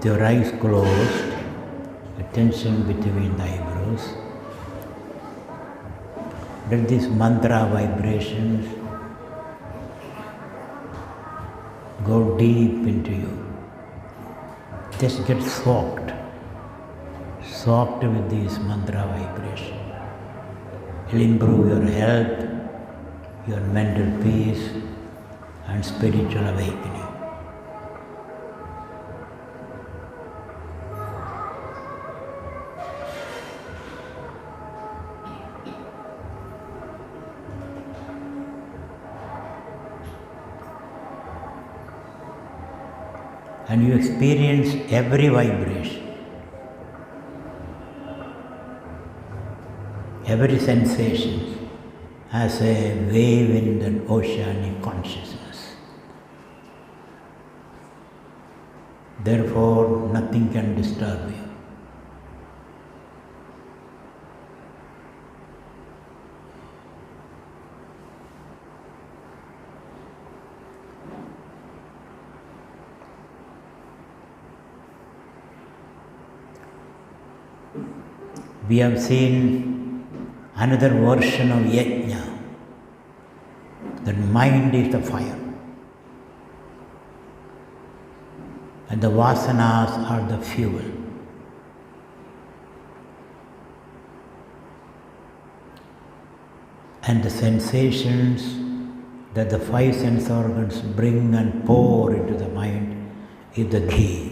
With your eyes closed, attention between the eyebrows, let these mantra vibrations go deep into you. Just get soaked with these mantra vibrations. It will improve your health, your mental peace and spiritual awakening. And you experience every vibration, every sensation as a wave in the oceanic consciousness. Therefore, nothing can disturb you. We have seen another version of yajna. That mind is the fire. And the vasanas are the fuel. And the sensations that the five sense organs bring and pour into the mind is the ghee.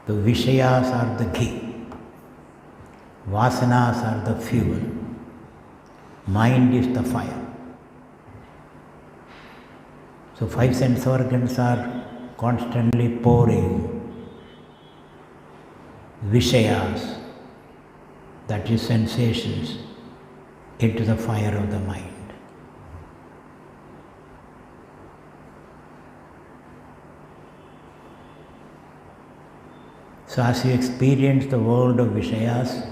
The Vishayas are the ghee, Vasanas are the fuel, mind is the fire. So five sense organs are constantly pouring Vishayas, that is sensations, into the fire of the mind. So as you experience the world of Vishayas,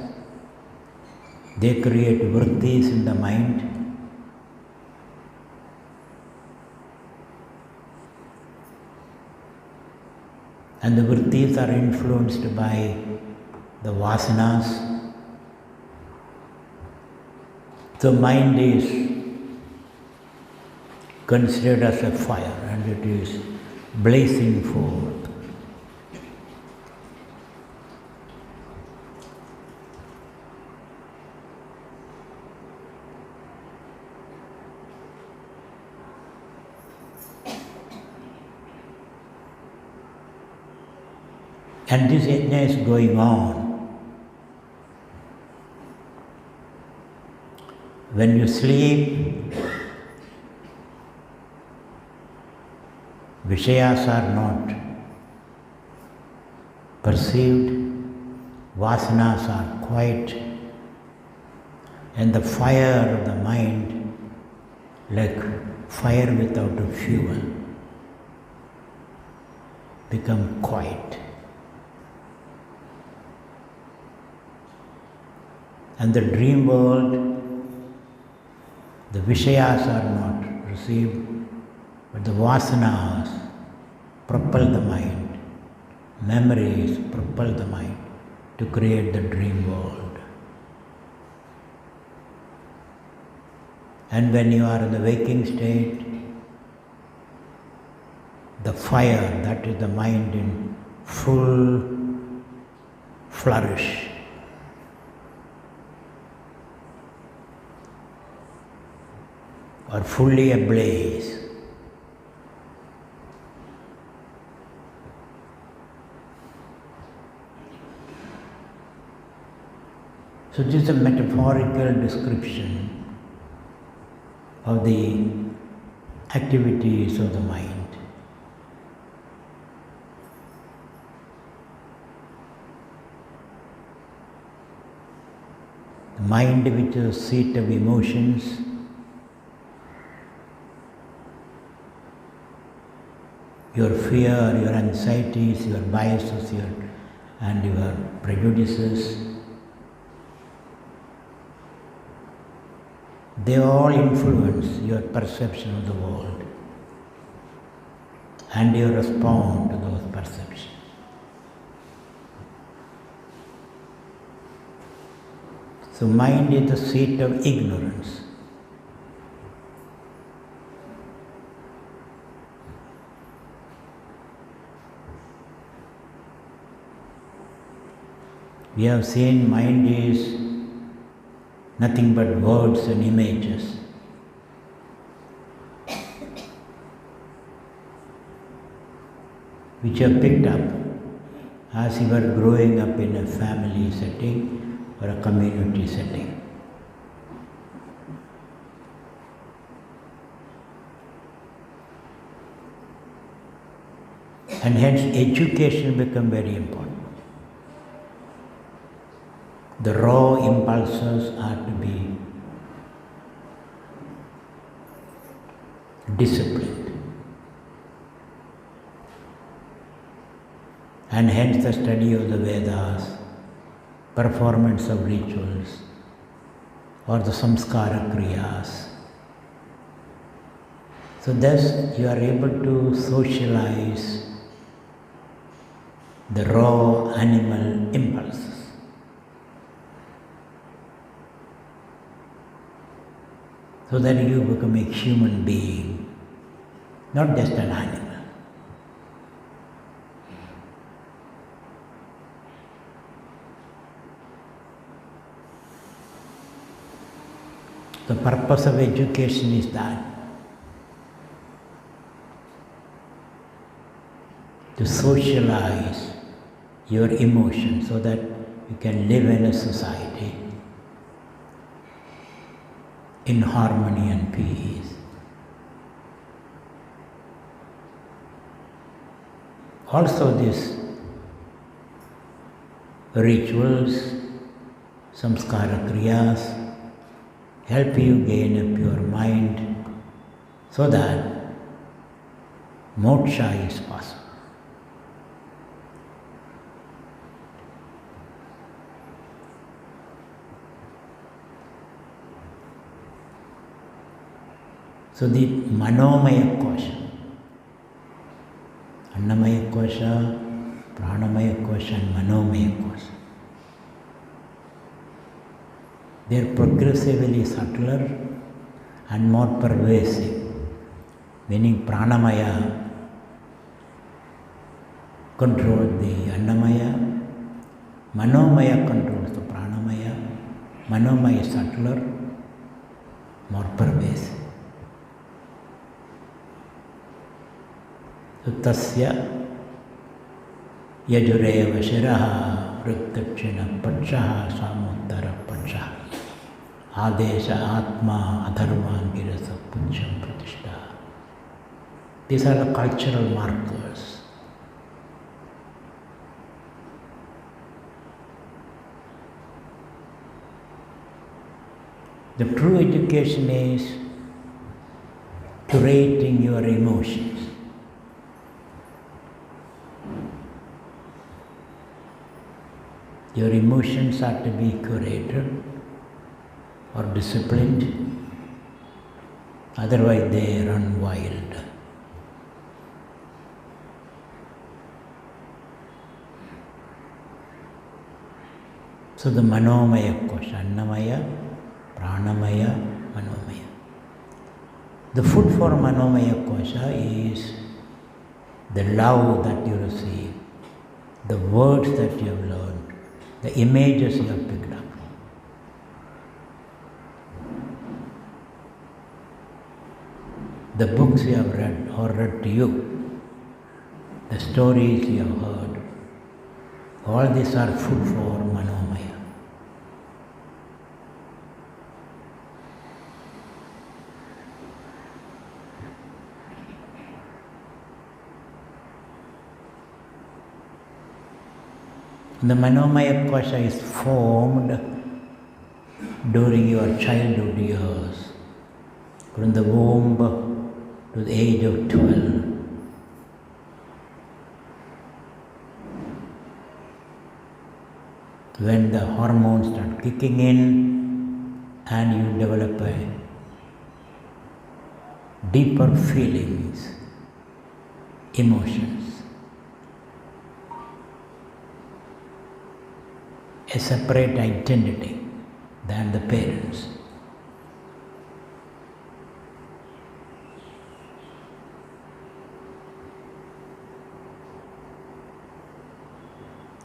they create vrittis in the mind. And the vrittis are influenced by the vasanas. The mind is considered as a fire and it is blazing forth. And this yajna is going on. When you sleep, Vishayas are not perceived, Vasanas are quiet, and the fire of the mind, like fire without a fuel, become quiet. And the dream world, the Vishayas are not received, but the Vasanas propel the mind, memories propel the mind to create the dream world. And when you are in the waking state, the fire, that is the mind in full flourish. Or fully ablaze. So this is a metaphorical description of the activities of the mind. The mind, which is the seat of emotions, your fear, your anxieties, your biases, and your prejudices. they all influence your perception of the world and you respond to those perceptions. So mind is the seat of ignorance. We have seen mind is nothing but words and images. Which are picked up as you are growing up in a family setting or a community setting. And hence education becomes very important. The raw impulses are to be disciplined. And hence the study of the Vedas, performance of rituals, or the samskara kriyas. So thus you are able to socialize the raw animal impulses. So that you become a human being, not just an animal. The purpose of education is that to socialize your emotions so that you can live in a society in harmony and peace. Also these rituals, samskara kriyas, help you gain a pure mind so that moksha is possible. So the manomaya kosha, annamaya kosha, pranamaya kosha and manomaya kosha, they are progressively subtler and more pervasive, meaning pranamaya controls the annamaya, manomaya controls the pranamaya, manomaya is subtler, more pervasive. So tasya yajureva shiraha vrikkachina pakshaha samuttara pakshaha adesha atma adharvangirasa pucham pratishtha. These are the cultural markers. The true education is curating your emotions. Your emotions are to be curated or disciplined, otherwise they run wild. So the manomaya kosha, annamaya, pranamaya, manomaya. The food for manomaya kosha is the love that you receive, the words that you have learned, the images you have picked up. The books you have read or read to you, the stories you have heard, all these are food for manomaya. The manomaya kosha is formed during your childhood years, from the womb to the age of 12. When the hormones start kicking in and you develop a deeper feelings, emotions. A separate identity than the parents.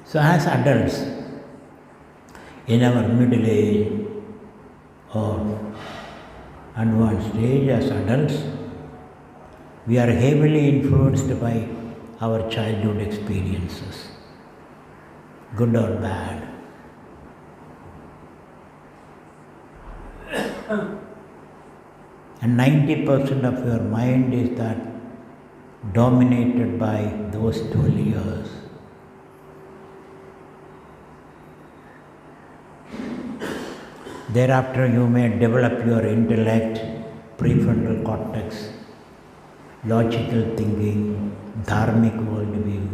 So as adults, in our middle age or advanced age, as adults, we are heavily influenced by our childhood experiences, good or bad. And 90% of your mind is that dominated by those 12 years. Thereafter, you may develop your intellect, prefrontal cortex, logical thinking, dharmic worldview.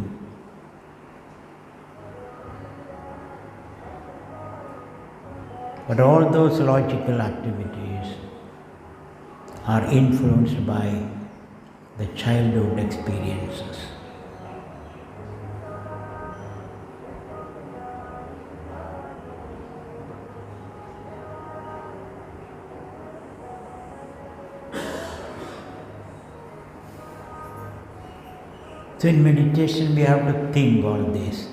But all those logical activities are influenced by the childhood experiences. So in meditation we have to think all this.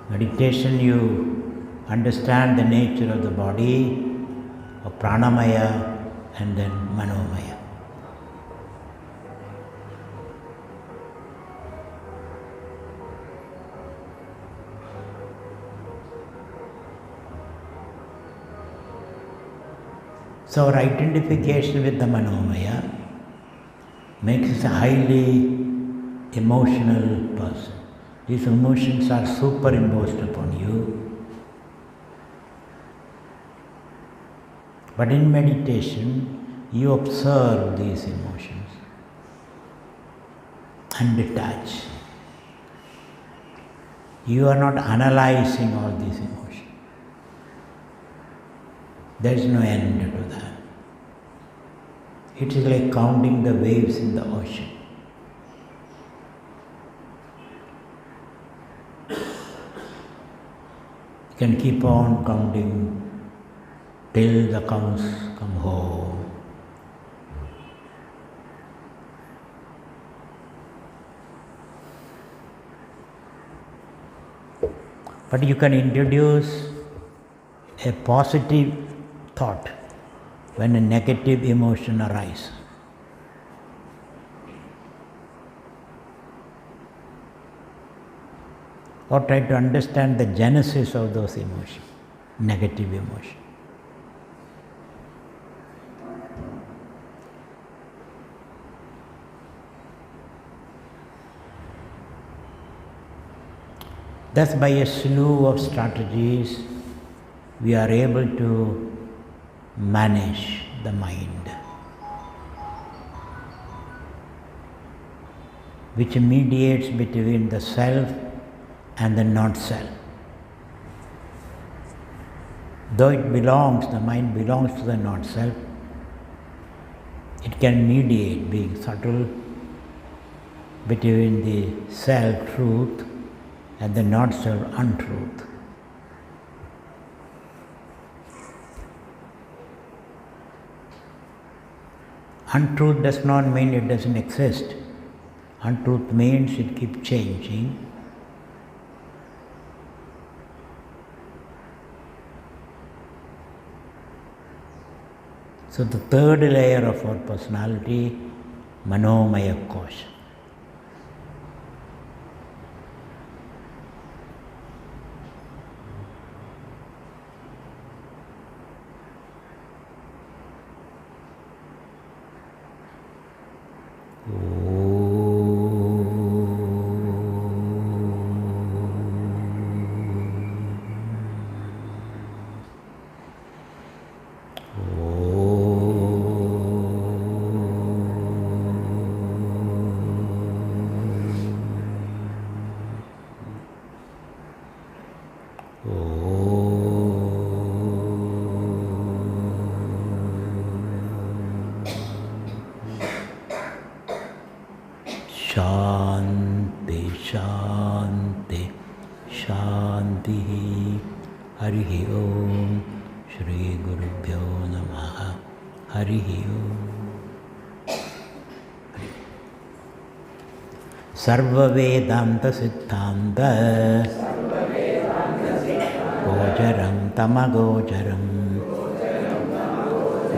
Meditation, you understand the nature of the body, of pranamaya and then manomaya. So our identification with the manomaya makes us a highly emotional person. These emotions are superimposed upon you. But in meditation, you observe these emotions and detach. You are not analyzing all these emotions. There is no end to that. It is like counting the waves in the ocean. You can keep on counting till the cows come home. But you can introduce a positive thought when a negative emotion arises. Or try to understand the genesis of those emotions, negative emotions. Thus, by a slew of strategies, we are able to manage the mind, which mediates between the self and the not-self. Though it belongs, the mind belongs to the not-self, it can mediate, being subtle, between the self-truth and the not-self untruth. Untruth does not mean it doesn't exist. Untruth means it keeps changing. So the third layer of our personality, manomaya kosha. Shanti, Shanti, Shanti. Harihi Om. Shri Gurubhyo Namaha. Harihi Om. Sarva Vedanta Siddhanta Gocharam Tamagocharam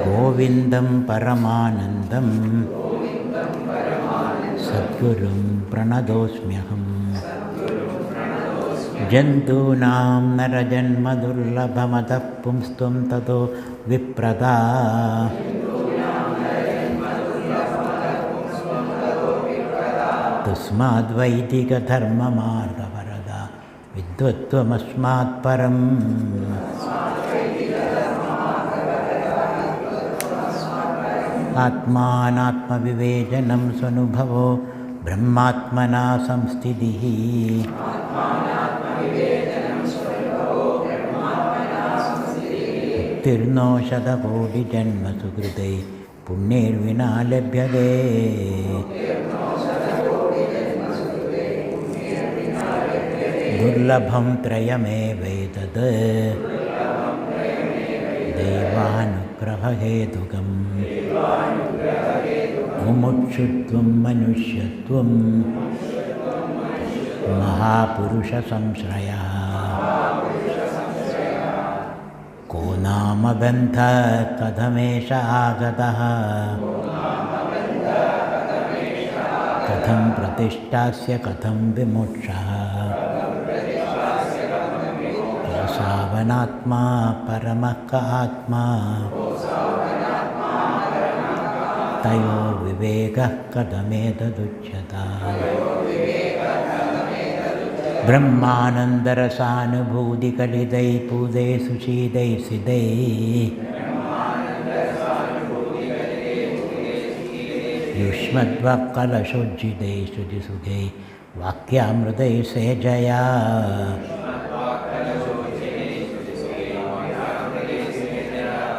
Govindam Paramanandam Sadgurum Pranadosmyaham Jantunam Narajanma Durlabhamatah Pumstum Tato Viprada Tasmad Vaidika Dharma Marga Varada Vidvatvamasmat Param Atmanatma Vivejanam Svanubhavo Brahmatmana Samsthidihi Tirno Shadakoti Janma Sukritei Punnir Vina Lebhyade Durlabham Trayamevaitad Devanugraha Hedugam Mumukshutvam Manushyatvam Mahapurusha Samshraya Konama Bantha Kadhamesha Agataha Katham Pratishtasya Katham Vimukshaha Savanatma Paramaka Atma Tayo Viveka Kadameta Duchyata Brahmanandara Sanubhudi Kalidai Pudai Sushidai Sidai Yushmadvakala Shujidai Sudisugai Vakyamrudai Sejaya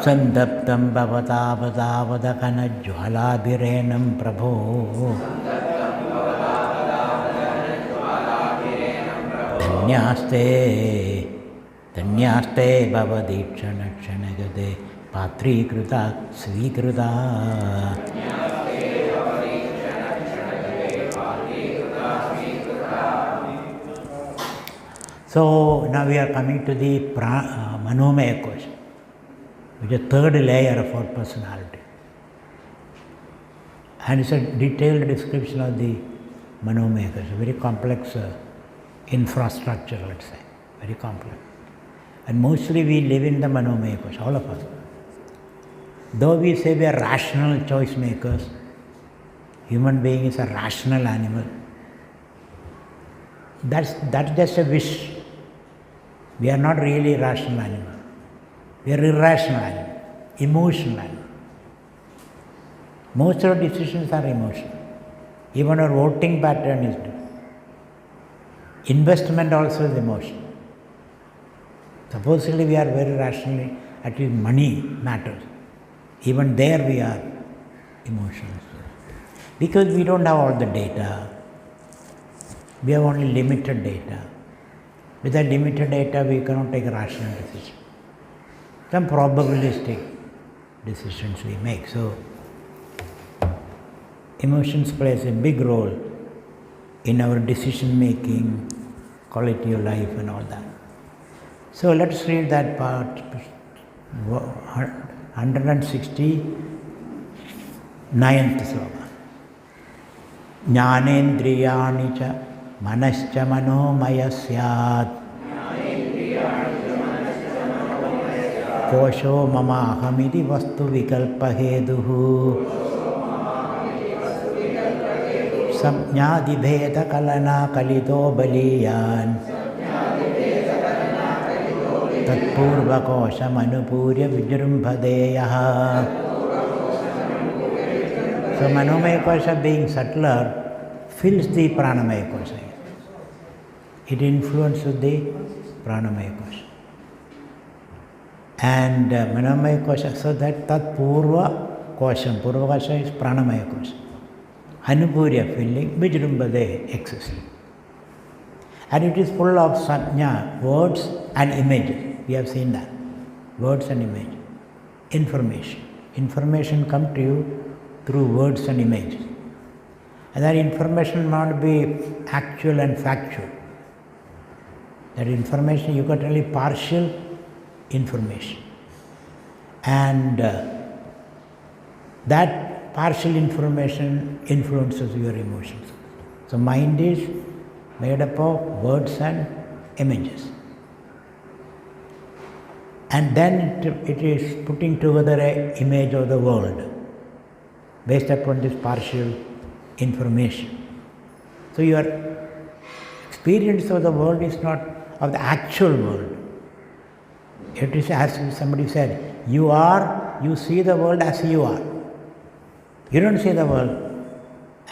Sandaptam Bhavatavadavadakana Jwalabhirenam Prabho Dhanyaste Bhavadikshanakshanagade Patrikruta Svikruta. So now we are coming to the Manomaya question, which is the third layer of our personality. And it's a detailed description of the Manomaya question, very complex infrastructure, let's say, very complex. And mostly we live in the Manomaya question, all of us. Though we say we are rational choice makers, human being is a rational animal, that's just a wish. We are not really rational animal. We are irrational animal, emotional animal. Most of our decisions are emotional. Even our voting pattern is different. Investment also is emotional. Supposedly we are very rationally, at least money matters. Even there we are emotional. Because we don't have all the data. We have only limited data. With that limited data, we cannot take a rational decision. Some probabilistic decisions we make. So, emotions plays a big role in our decision making, quality of life and all that. So, let's read that part, 169th sloka. Jnanendriyani cha manascha manomaya syat kosho mama ahamiti vastu vikalpa heduhu samjnadi bheda kalana kalito baliyan tatpurva kosha manupurya vijrumbhadeyaha. So Manomaya kosha being subtler fills the Pranamaya kosha. It influences the Pranamaya kosha. And Manomaya kosha, so that Tat Purva kosha is Pranamaya kosha. Anupurya feeling, Vijirumbade exists. And it is full of Sanya, words and images. We have seen that. Words and images. Information. Information comes to you through words and images. And that information must be actual and factual. That information, you got only partial information. And that partial information influences your emotions. So mind is made up of words and images. And then it is putting together an image of the world based upon this partial information. So your experience of the world is not of the actual world. It is as somebody said, you see the world as you are. You don't see the world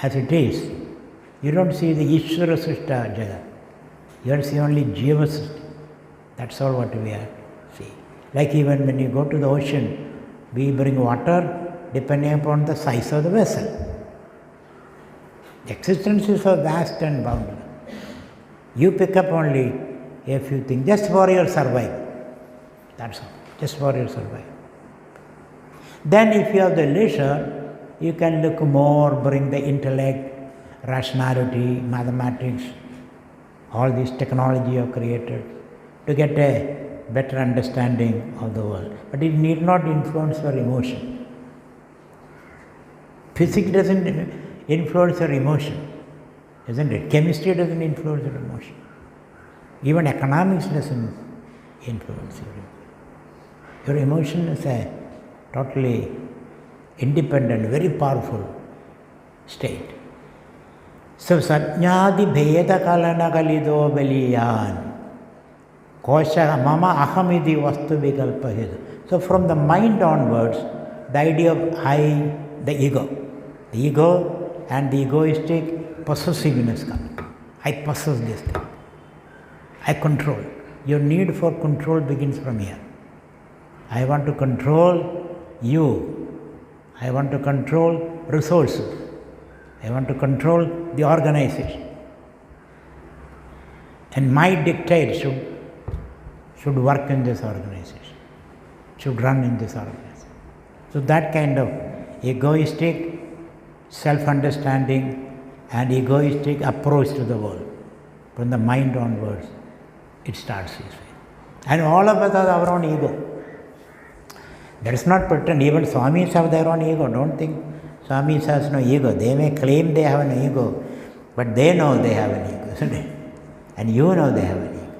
as it is. You don't see the Ishvara Srishta Jagat. You see only Jiva Srishta. That's all what we are see. Like even when you go to the ocean, we bring water depending upon the size of the vessel. The existence is so vast and boundless. You pick up only a few things just for your survival. That's all. Just for your survival. Then if you have the leisure, you can look more, bring the intellect, rationality, mathematics, all this technology you have created to get a better understanding of the world. But it need not influence your emotion. Physics doesn't influence your emotion, isn't it? Chemistry doesn't influence your emotion. Even economics doesn't influence your emotion. Your emotion is a totally independent, very powerful state. So Satnyadi Bheda Kalana Kalido Beliyan Kosha Mama Ahamidi Vastu Vikalpahid. So from the mind onwards, the idea of I, the ego and the egoistic possessiveness comes. I possess this thing. I control. Your need for control begins from here. I want to control you. I want to control resources. I want to control the organization. And my dictate should work in this organization, should run in this organization. So that kind of egoistic self-understanding and egoistic approach to the world, from the mind onwards, it starts this way. And all of us have our own ego. Let us not pretend, even Swamis have their own ego. Don't think Swamis has no ego. They may claim they have an ego, but they know they have an ego, isn't it? And you know they have an ego.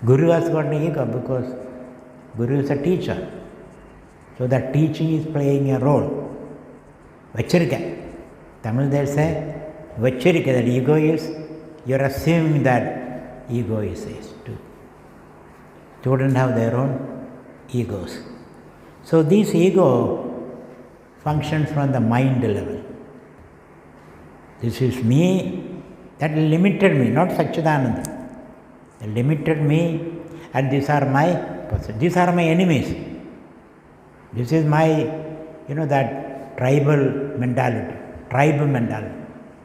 Guru has got an ego because Guru is a teacher. So that teaching is playing a role. Vachirika. Tamil they say, Vachirika, that ego is, you are assuming that ego is too. Children have their own egos. So this ego functions from the mind level. This is me, that limited me, not Satchidananda. That limited me, and these are my enemies. This is my, that tribal mentality,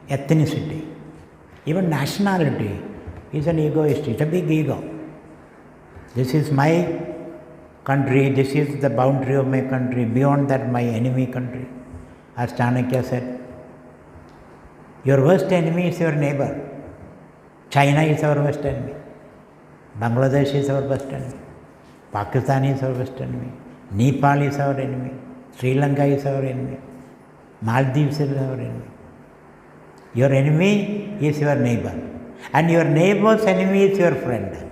ethnicity. Even nationality is an egoist, it's a big ego. This is my country, this is the boundary of my country, beyond that my enemy country. As Chanakya said, your worst enemy is your neighbor. China is our worst enemy. Bangladesh is our worst enemy. Pakistan is our worst enemy. Nepal is our enemy. Sri Lanka is our enemy. Maldives is our enemy. Your enemy is your neighbor. And your neighbor's enemy is your friend.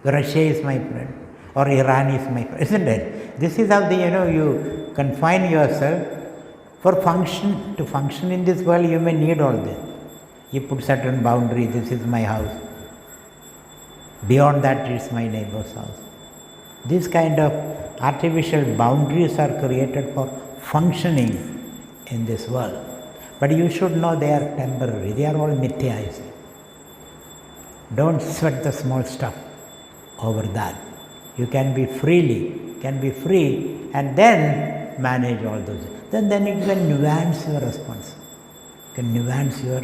Russia is my friend. Or Iran is my friend. Isn't it? This is how you confine yourself. To function in this world, you may need all this. You put certain boundary, this is my house. Beyond that, it's my neighbor's house. This kind of artificial boundaries are created for functioning in this world. But you should know they are temporary. They are all mithya. Don't sweat the small stuff over that. You can be free, and then manage all those. Then you can nuance your response. You can nuance your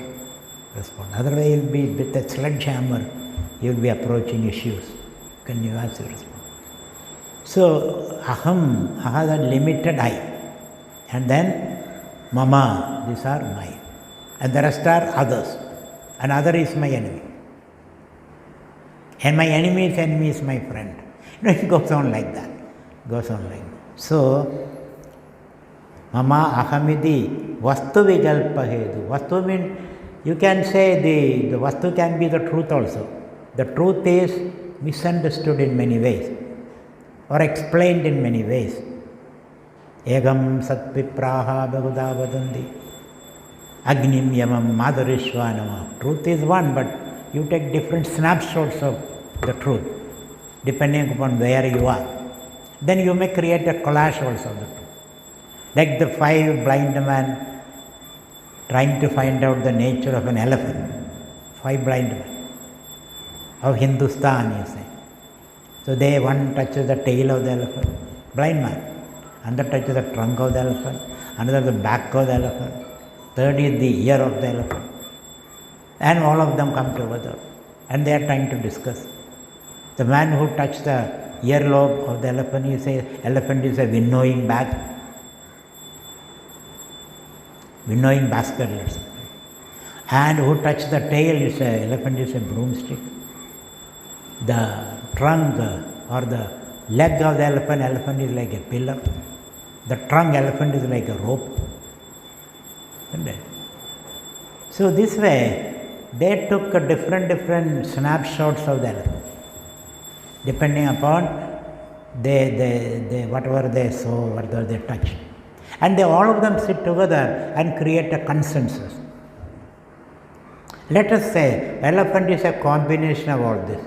response. Otherwise, you'll be with a sledgehammer, you'll be approaching issues. You can nuance your response. So, aham, aha, the limited I. And then, mama, these are mine. And the rest are others. And other is my enemy. And my enemy's enemy is my friend. It goes on like that. So, mama ahamidi vastu vikalpa hedu. Vastu means, you can say the vastu can be the truth also. The truth is misunderstood in many ways or explained in many ways. Egam satvipraha bahuda vadandi. Agnim yamam madharishvanama. Truth is one, but you take different snapshots of the truth, depending upon where you are. Then you may create a collage also of the truth. Like the 5 blind men trying to find out the nature of an elephant. 5 blind men of Hindustan, you say. So one touches the tail of the elephant, blind man. Another touches the trunk of the elephant, another the back of the elephant, third is the ear of the elephant. And all of them come together and they are trying to discuss. The man who touched the earlobe of the elephant, you say elephant is a winnowing bag, winnowing basket, let's say. And who touched the tail, you say elephant is a broomstick. The trunk or the leg of the elephant is like a pillar. The trunk elephant is like a rope. Isn't it? So this way, they took different snapshots of the elephant, depending upon whatever they saw, whatever they touched. And all of them sit together and create a consensus. Let us say elephant is a combination of all this.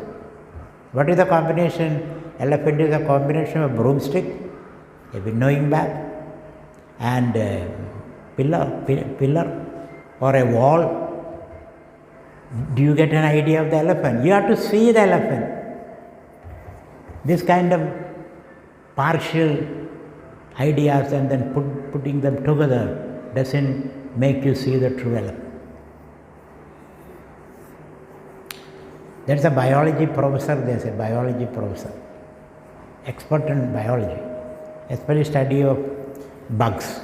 What is the combination? Elephant is a combination of a broomstick, a winnowing bag, and a pillar or a wall. Do you get an idea of the elephant? You have to see the elephant. This kind of partial ideas and then putting them together doesn't make you see the true elephant. There's a biology professor, expert in biology, especially study of bugs.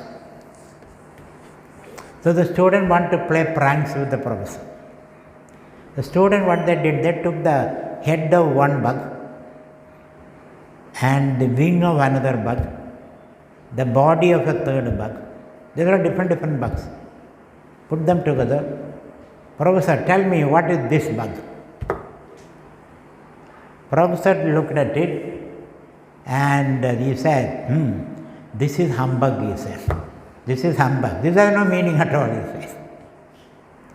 So the student want to play pranks with the professor. The student, what they did, they took the head of one bug and the wing of another bug, the body of a third bug. These are different bugs. Put them together. Professor, tell me, what is this bug? Professor looked at it and he said, this is humbug, he said. This is humbug. This has no meaning at all, he says.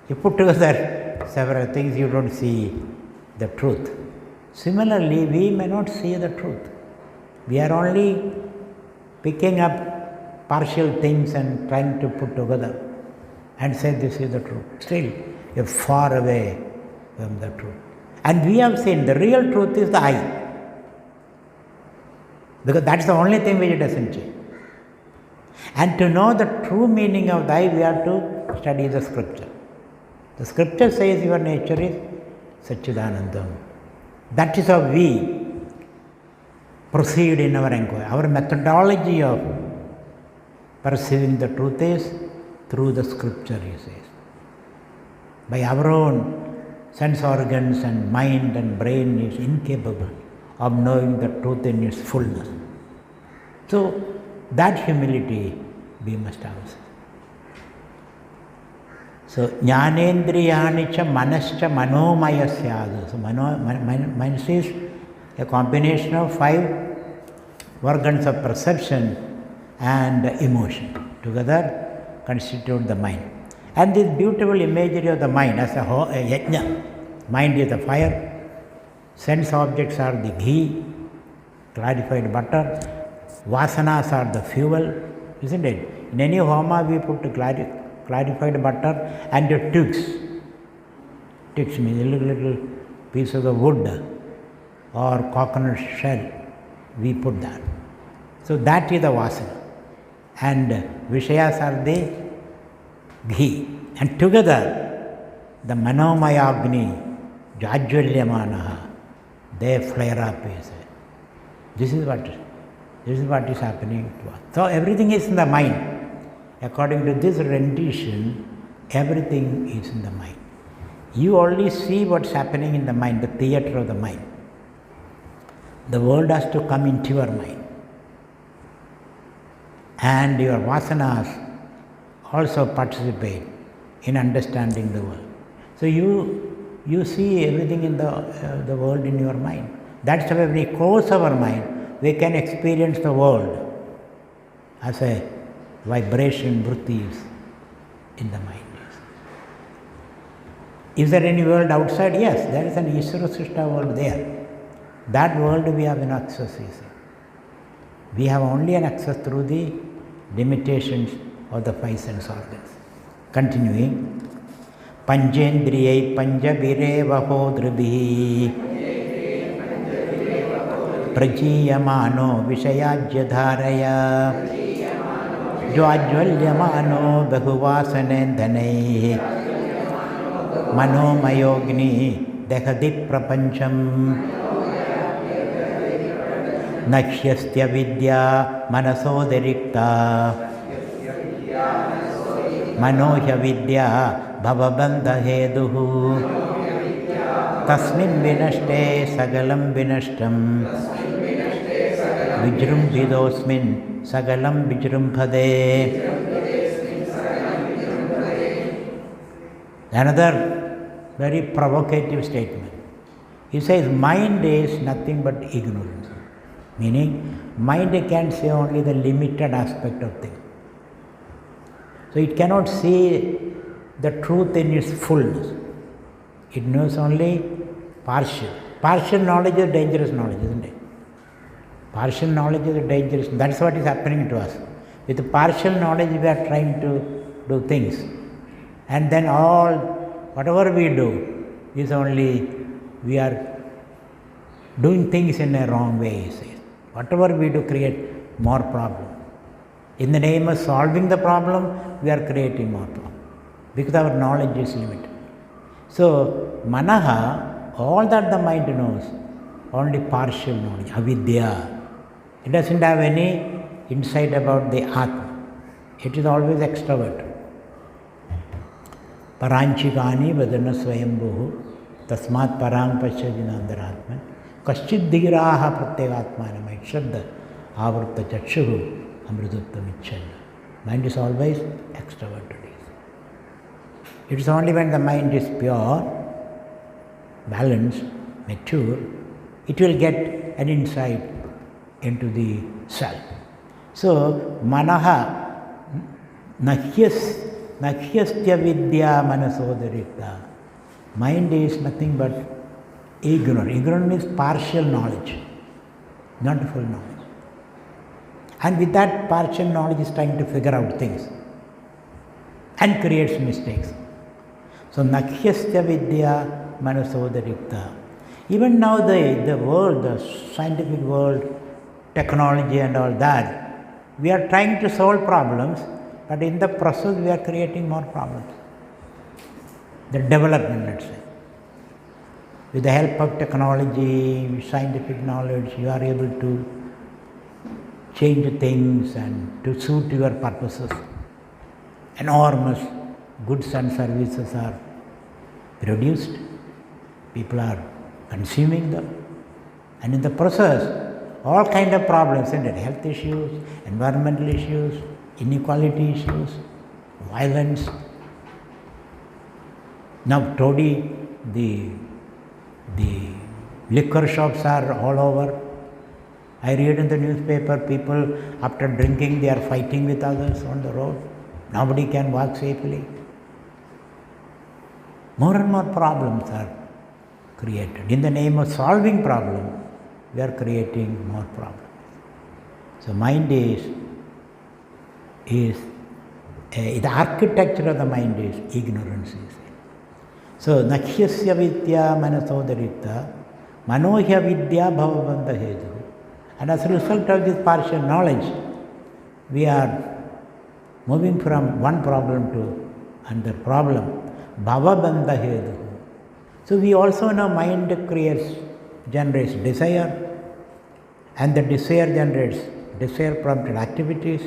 You put together several things, you don't see the truth. Similarly, we may not see the truth. We are only picking up partial things and trying to put together and say this is the truth. Still, you're far away from the truth. And we have seen the real truth is the I. Because that's the only thing which doesn't change. And to know the true meaning of the I, we have to study the scripture. The scripture says your nature is Satchidanandam. That is how we proceed in our inquiry. Our methodology of perceiving the truth is through the scripture, he says. By our own sense organs and mind and brain is incapable of knowing the truth in its fullness. So, that humility we must have. So, jnanendriyani cha manascha manomaya syadu. So, mind is a combination of 5 organs of perception and emotion. Together constitute the mind. And this beautiful imagery of the mind as a yajna. Mind is the fire, sense objects are the ghee, clarified butter, vasanas are the fuel, isn't it? In any homa we put clarified butter and the twigs. Twigs means a little pieces of wood or coconut shell, we put that. So that is the vasana. and Vishayas are the ghee. And together, the Manomayagni, Jajvalyamanaha, they flare up. This is what is happening to us. So everything is in the mind. According to this rendition, everything is in the mind. You only see what's happening in the mind, the theater of the mind. The world has to come into your mind. And your vasanas also participate in understanding the world. So you see everything in the world in your mind. That's why when we close our mind, we can experience the world as a vibration, vrittis in the mind. Is there any world outside? Yes, there is an Ishvara Srishta world there. That world we have no access. We have only an access through the limitations of the five sense organs. Continuing. Panjendriyai panjabirevaho dribhi prajiyamano vishayajyadharaya jvajvalyamano bahuvasanendhanai manomayogni dehadi prapancham nakhyastya vidya manasodirikta manohya vidya bhavabandha heduhu tasmin vinashte sagalam vinashtam vijrumbhidosmin sagalam vijrumbhade. Another very provocative statement. He says mind is nothing but ignorance. Meaning, mind can see only the limited aspect of things. So it cannot see the truth in its fullness. It knows only partial. Partial knowledge is dangerous knowledge, isn't it? Partial knowledge is dangerous. That's what is happening to us. With partial knowledge, we are trying to do things. And then whatever we do is only, we are doing things in a wrong way, he says. Whatever we do create more problem. In the name of solving the problem, we are creating more problem. Because our knowledge is limited. So, manaha, all that the mind knows, only partial knowledge, avidya. It doesn't have any insight about the Atma. It is always extrovert. Paranchikani vadana swayambhuhu tasmat parang pasyajinandaratman kaschid dhiraha pratyegatmanam ekshadda avrutta chakshuhu amruduttam icchanna. Mind is always extroverted. It is only when the mind is pure, balanced, mature, it will get an insight into the self. So, manaha nakhyastya vidya manasodarikta. Mind is nothing but ignorant. Ignorant means partial knowledge, not full knowledge. And with that partial knowledge is trying to figure out things and creates mistakes. So, nakhyastya vidya manasodarikta. Even now the world, the scientific world, technology and all that, we are trying to solve problems, but in the process we are creating more problems. The development, let's say. With the help of technology, scientific knowledge, you are able to change things and to suit your purposes. Enormous goods and services are produced. People are consuming them. And in the process, all kind of problems, isn't it? Health issues, environmental issues, inequality issues, violence. Now toddy, the liquor shops are all over. I read in the newspaper, people after drinking they are fighting with others on the road. Nobody can walk safely. More and more problems are created. In the name of solving problem, we are creating more problems. So mind is the architecture of the mind is ignorance. So nakhyasya vidya manasodarita manohya vidya bhavabandha hedu. And as a result of this partial knowledge, we are moving from one problem to another problem. Bhavabandha hedu. So we also know mind generates desire, and the desire generates desire-prompted activities.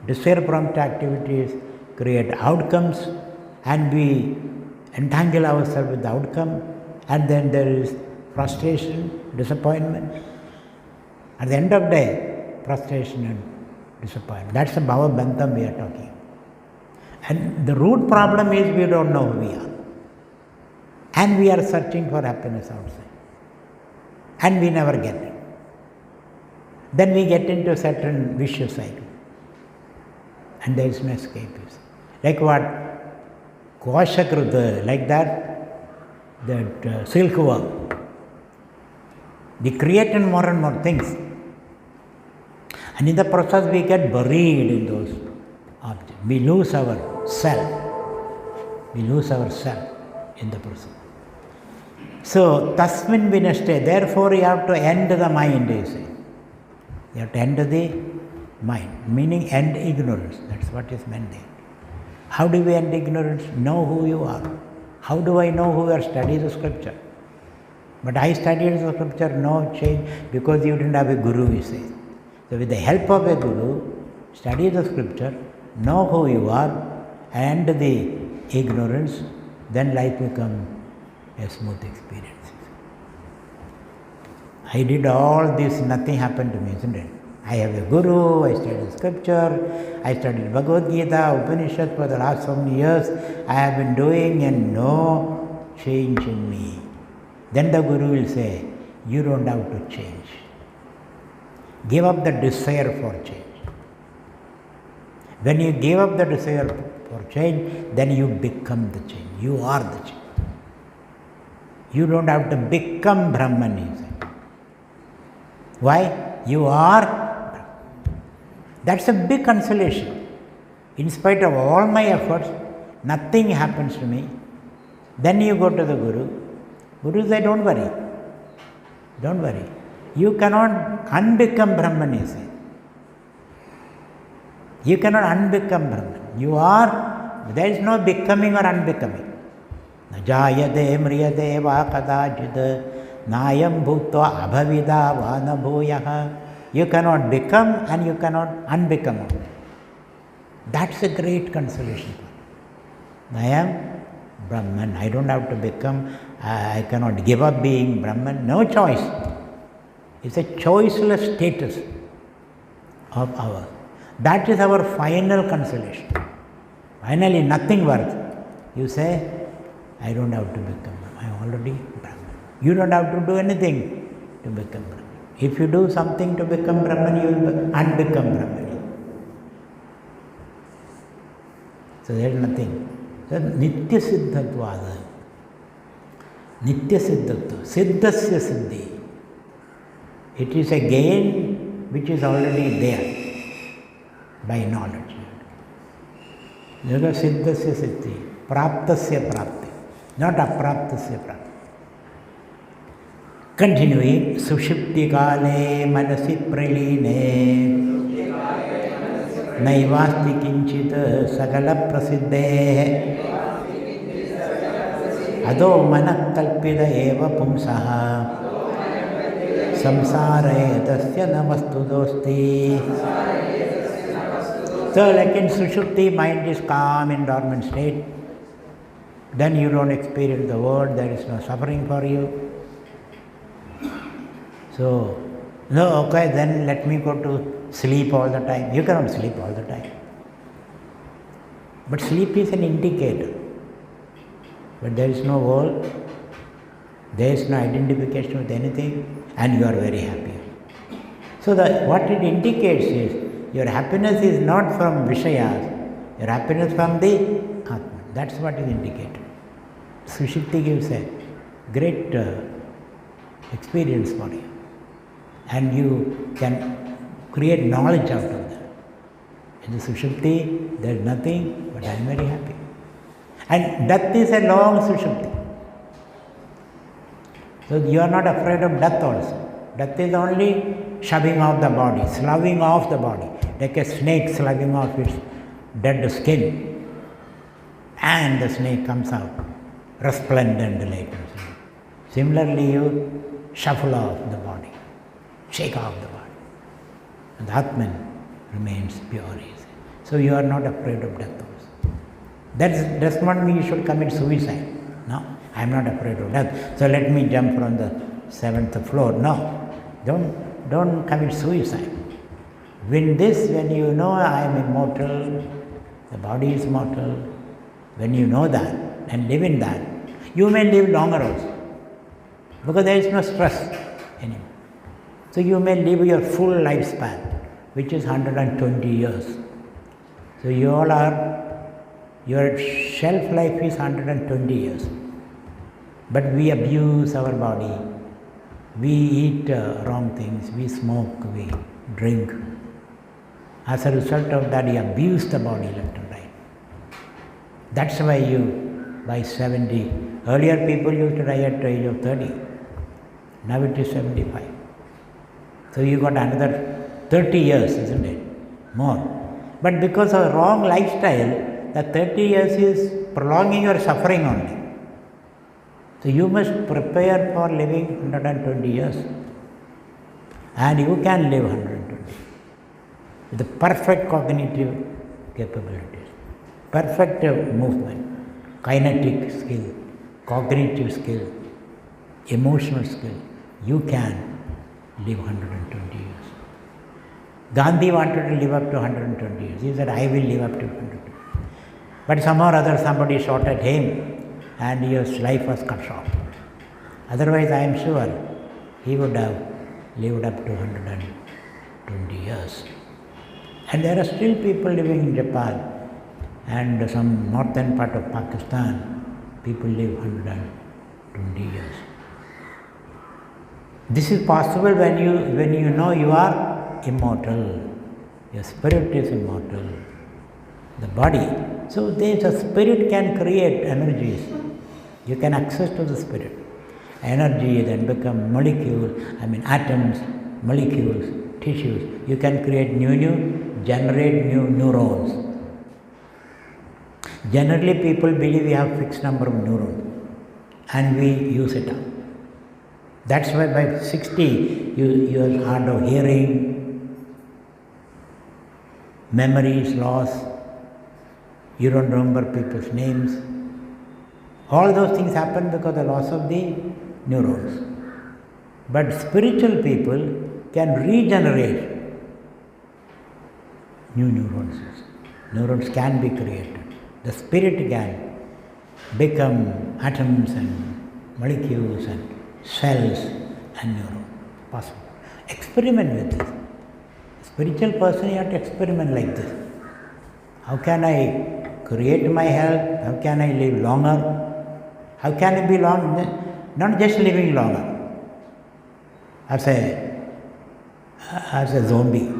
Desire-prompted activities create outcomes, and we entangle ourselves with the outcome, and then there is frustration, disappointment. At the end of the day, frustration and disappointment. That's the bhava bandham we are talking. And the root problem is we don't know who we are. And we are searching for happiness outside. And we never get it. Then we get into a certain vicious cycle. And there is no escape. Like what? Koshakruta, like that silkworm. We create more and more things. And in the process we get buried in those objects. We lose our self. We lose our self in the process. So, tasmin vinashte, therefore you have to end the mind, you say. You have to end the mind, meaning end ignorance. That's what is meant there. How do we end ignorance? Know who you are. How do I know who you are? Study the scripture. But I studied the scripture, no change, because you didn't have a guru, you say. So with the help of a guru, study the scripture, know who you are, end the ignorance, then life becomes a smooth experience. I did all this, nothing happened to me, isn't it? I have a guru, I studied scripture, I studied Bhagavad Gita, Upanishad for the last so many years, I have been doing and no change in me. Then the guru will say, you don't have to change. Give up the desire for change. When you give up the desire for change, then you become the change. You are the change. You don't have to become Brahman, he said. Why? You are Brahman. That's a big consolation. In spite of all my efforts, nothing happens to me. Then you go to the Guru. Guru says, don't worry. Don't worry. You cannot unbecome Brahman, he says. You cannot unbecome Brahman. You are, there is no becoming or unbecoming. Najayade mriyade va kadajid nayam bhutva abhavida vana bhuyaha. You cannot become and you cannot unbecome. That's a great consolation. I am Brahman. I don't have to become, I cannot give up being Brahman. No choice. It's a choiceless status of ours. That is our final consolation. Finally, nothing works. You say, I don't have to become Brahman. I am already Brahman. You don't have to do anything to become Brahman. If you do something to become Brahman, you will unbecome Brahman. So there is nothing. So, Nitya Siddhatvada. Nitya Siddhatva. Siddhasya Siddhi. It is a gain which is already there by knowledge. Yoga Siddhasya Siddhi. Praptasya Prapti. Not Apraptasya Prapti. Continuing, Sushupti Kale Manasi Praline Naivasti Kinchit Sagala Prasiddhe Ado Manak Kalpida Eva Pumsaha Samsare Dasya Namastu Dosti. So like in Sushupti, mind is calm in dormant state. Then you don't experience the world, there is no suffering for you. So, no, okay, then let me go to sleep all the time. You cannot sleep all the time. But sleep is an indicator. But there is no world, there is no identification with anything, and you are very happy. So what it indicates is, your happiness is not from Vishayas, your happiness from the Atma. That's what is indicated. Sushupti gives a great experience for you. And you can create knowledge out of that. In the Sushupti, there is nothing, but I am very happy. And death is a long Sushupti. So you are not afraid of death also. Death is only shoving off the body, sloughing off the body, like a snake sloughing off its dead skin, and the snake comes out resplendent later. Similarly, you shuffle off the body, shake off the body, and the Atman remains pure. So you are not afraid of death also. That does not mean you should commit suicide. No, I am not afraid of death. So let me jump from the 7th floor. No, don't commit suicide. When you know I am immortal, the body is mortal, when you know that and live in that, you may live longer also, because there is no stress anymore. So you may live your full lifespan, which is 120 years. So your shelf life is 120 years. But we abuse our body, we eat wrong things, we smoke, we drink. As a result of that, you abuse the body left and right. That's why by 70, earlier people used to die at the age of 30. Now it is 75. So you got another 30 years, isn't it? More. But because of wrong lifestyle, the 30 years is prolonging your suffering only. So you must prepare for living 120 years. And you can live 120 with the perfect cognitive capabilities, perfect movement, kinetic skill, cognitive skill, emotional skill. You can live 120 years. Gandhi wanted to live up to 120 years. He said, I will live up to 120. But somehow or other somebody shot at him and his life was cut short. Otherwise, I am sure he would have lived up to 120 years. And there are still people living in Japan and some northern part of Pakistan, people live 120 years. This is possible when you know you are immortal. Your spirit is immortal. The body. So the spirit can create energies. You can access to the spirit. Energy then become molecules, atoms, molecules, tissues. You can create generate new neurons. Generally people believe we have fixed number of neurons and we use it up. That's why by 60 you are hard of hearing, memory is lost, you don't remember people's names. All those things happen because of the loss of the neurons. But spiritual people can regenerate new neurons. Neurons can be created. The spirit can become atoms and molecules and cells and neurons. Possible. Experiment with this. Spiritual person, you have to experiment like this. How can I create my health? How can I live longer? How can I be not just living longer as a zombie.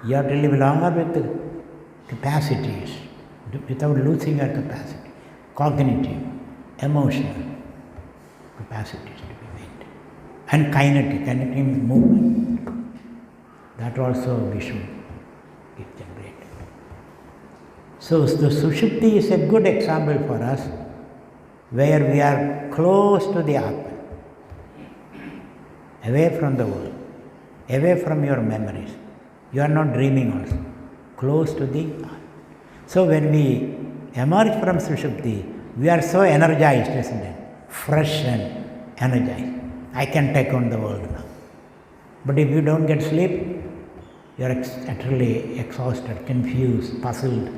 You have to live longer with the capacities, without losing your capacity, cognitive, emotional capacities to be made. And kinetic means movement. That also we should generate. So the Sushupti is a good example for us, where we are close to the Atman, away from the world, away from your memories. You are not dreaming also, close to the Atman. So when we emerge from Sushupti, we are so energized, isn't it? Fresh and energized. I can take on the world now. But if you don't get sleep, you are utterly exhausted, confused, puzzled.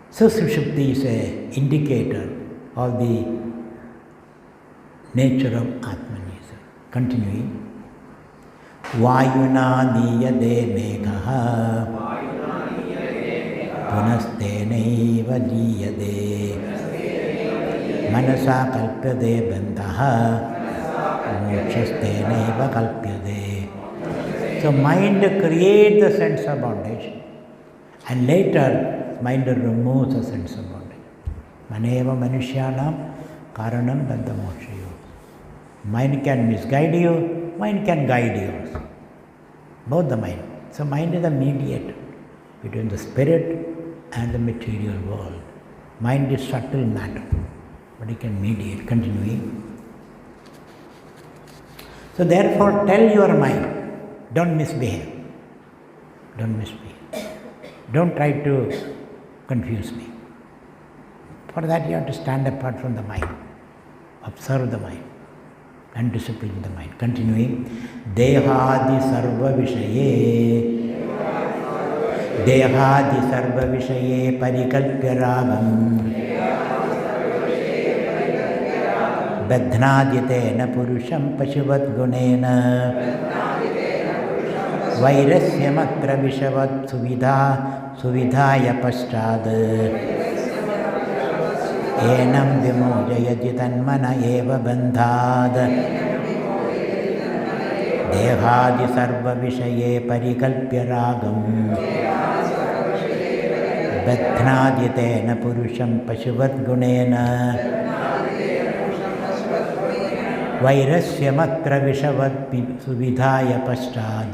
So Sushupti is an indicator of the nature of Atman. Continuing. Vayuna niyade megha punastenaiva niyade manasa kalpyade bandhaha mokshastenaiva kalpyade. So mind creates the sense of bondage and later mind removes the sense of bondage. Maneva manushyanam karanam bandha mokshayo. Mind can misguide you, mind can guide you also. Both the mind. So mind is a mediator between the spirit and the material world. Mind is subtle matter, but it can mediate. Continuing. So therefore, tell your mind, don't misbehave. Don't misbehave. Don't try to confuse me. For that you have to stand apart from the mind. Observe the mind and discipline the mind. Continuing. Dehadi sarva vishaye. Dehadi sarva vishaye parikalpya ragam. Badhnaditena purusham pashuvat gunena. Vairasyamatra vishavat suvidhaya paschad. Enam vimojayati tanmana eva bandhad. Dehadi sarva vishaye parikalpya ragam. Badhnaditena purusham pashuvat gunena. Vairasyamatra vishavat suvidhaya paschad.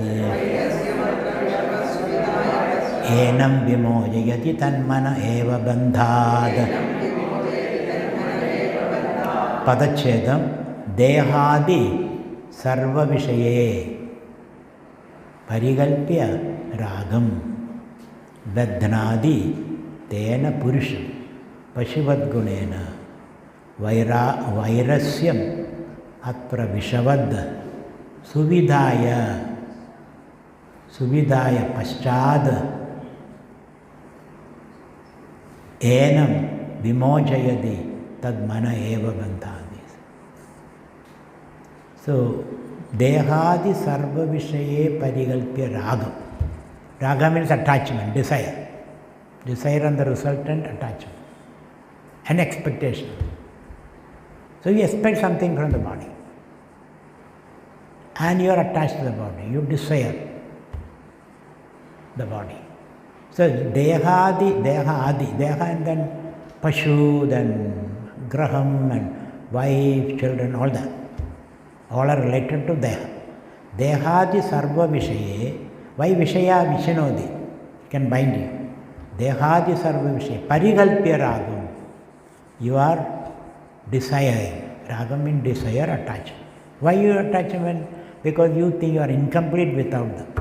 Enam vimojayati tanmana eva bandhad. Padachedam. Dehadi sarva vishaye parikalpya ragam. Badhnadi tena purusham pashuvat gunena. Vairasyam atra vishavad suvidhaya paschad. Enam vimojayadi tad mana eva bandhadi. So, dehadi sarva vishaye parikalpya ragam. Raga means attachment, desire. Desire and the resultant attachment. An expectation. So you expect something from the body. And you are attached to the body. You desire the body. So deha and then pashu, then graham and wife, children, all that. All are related to deha. Dehadi sarva vishaye. Why vishaya vishanodi? It can bind you. Dehadi sarva vishaye. Parikalpya ragam. You are desiring. Ragam means desire, attachment. Why you are attachment? Because you think you are incomplete without them.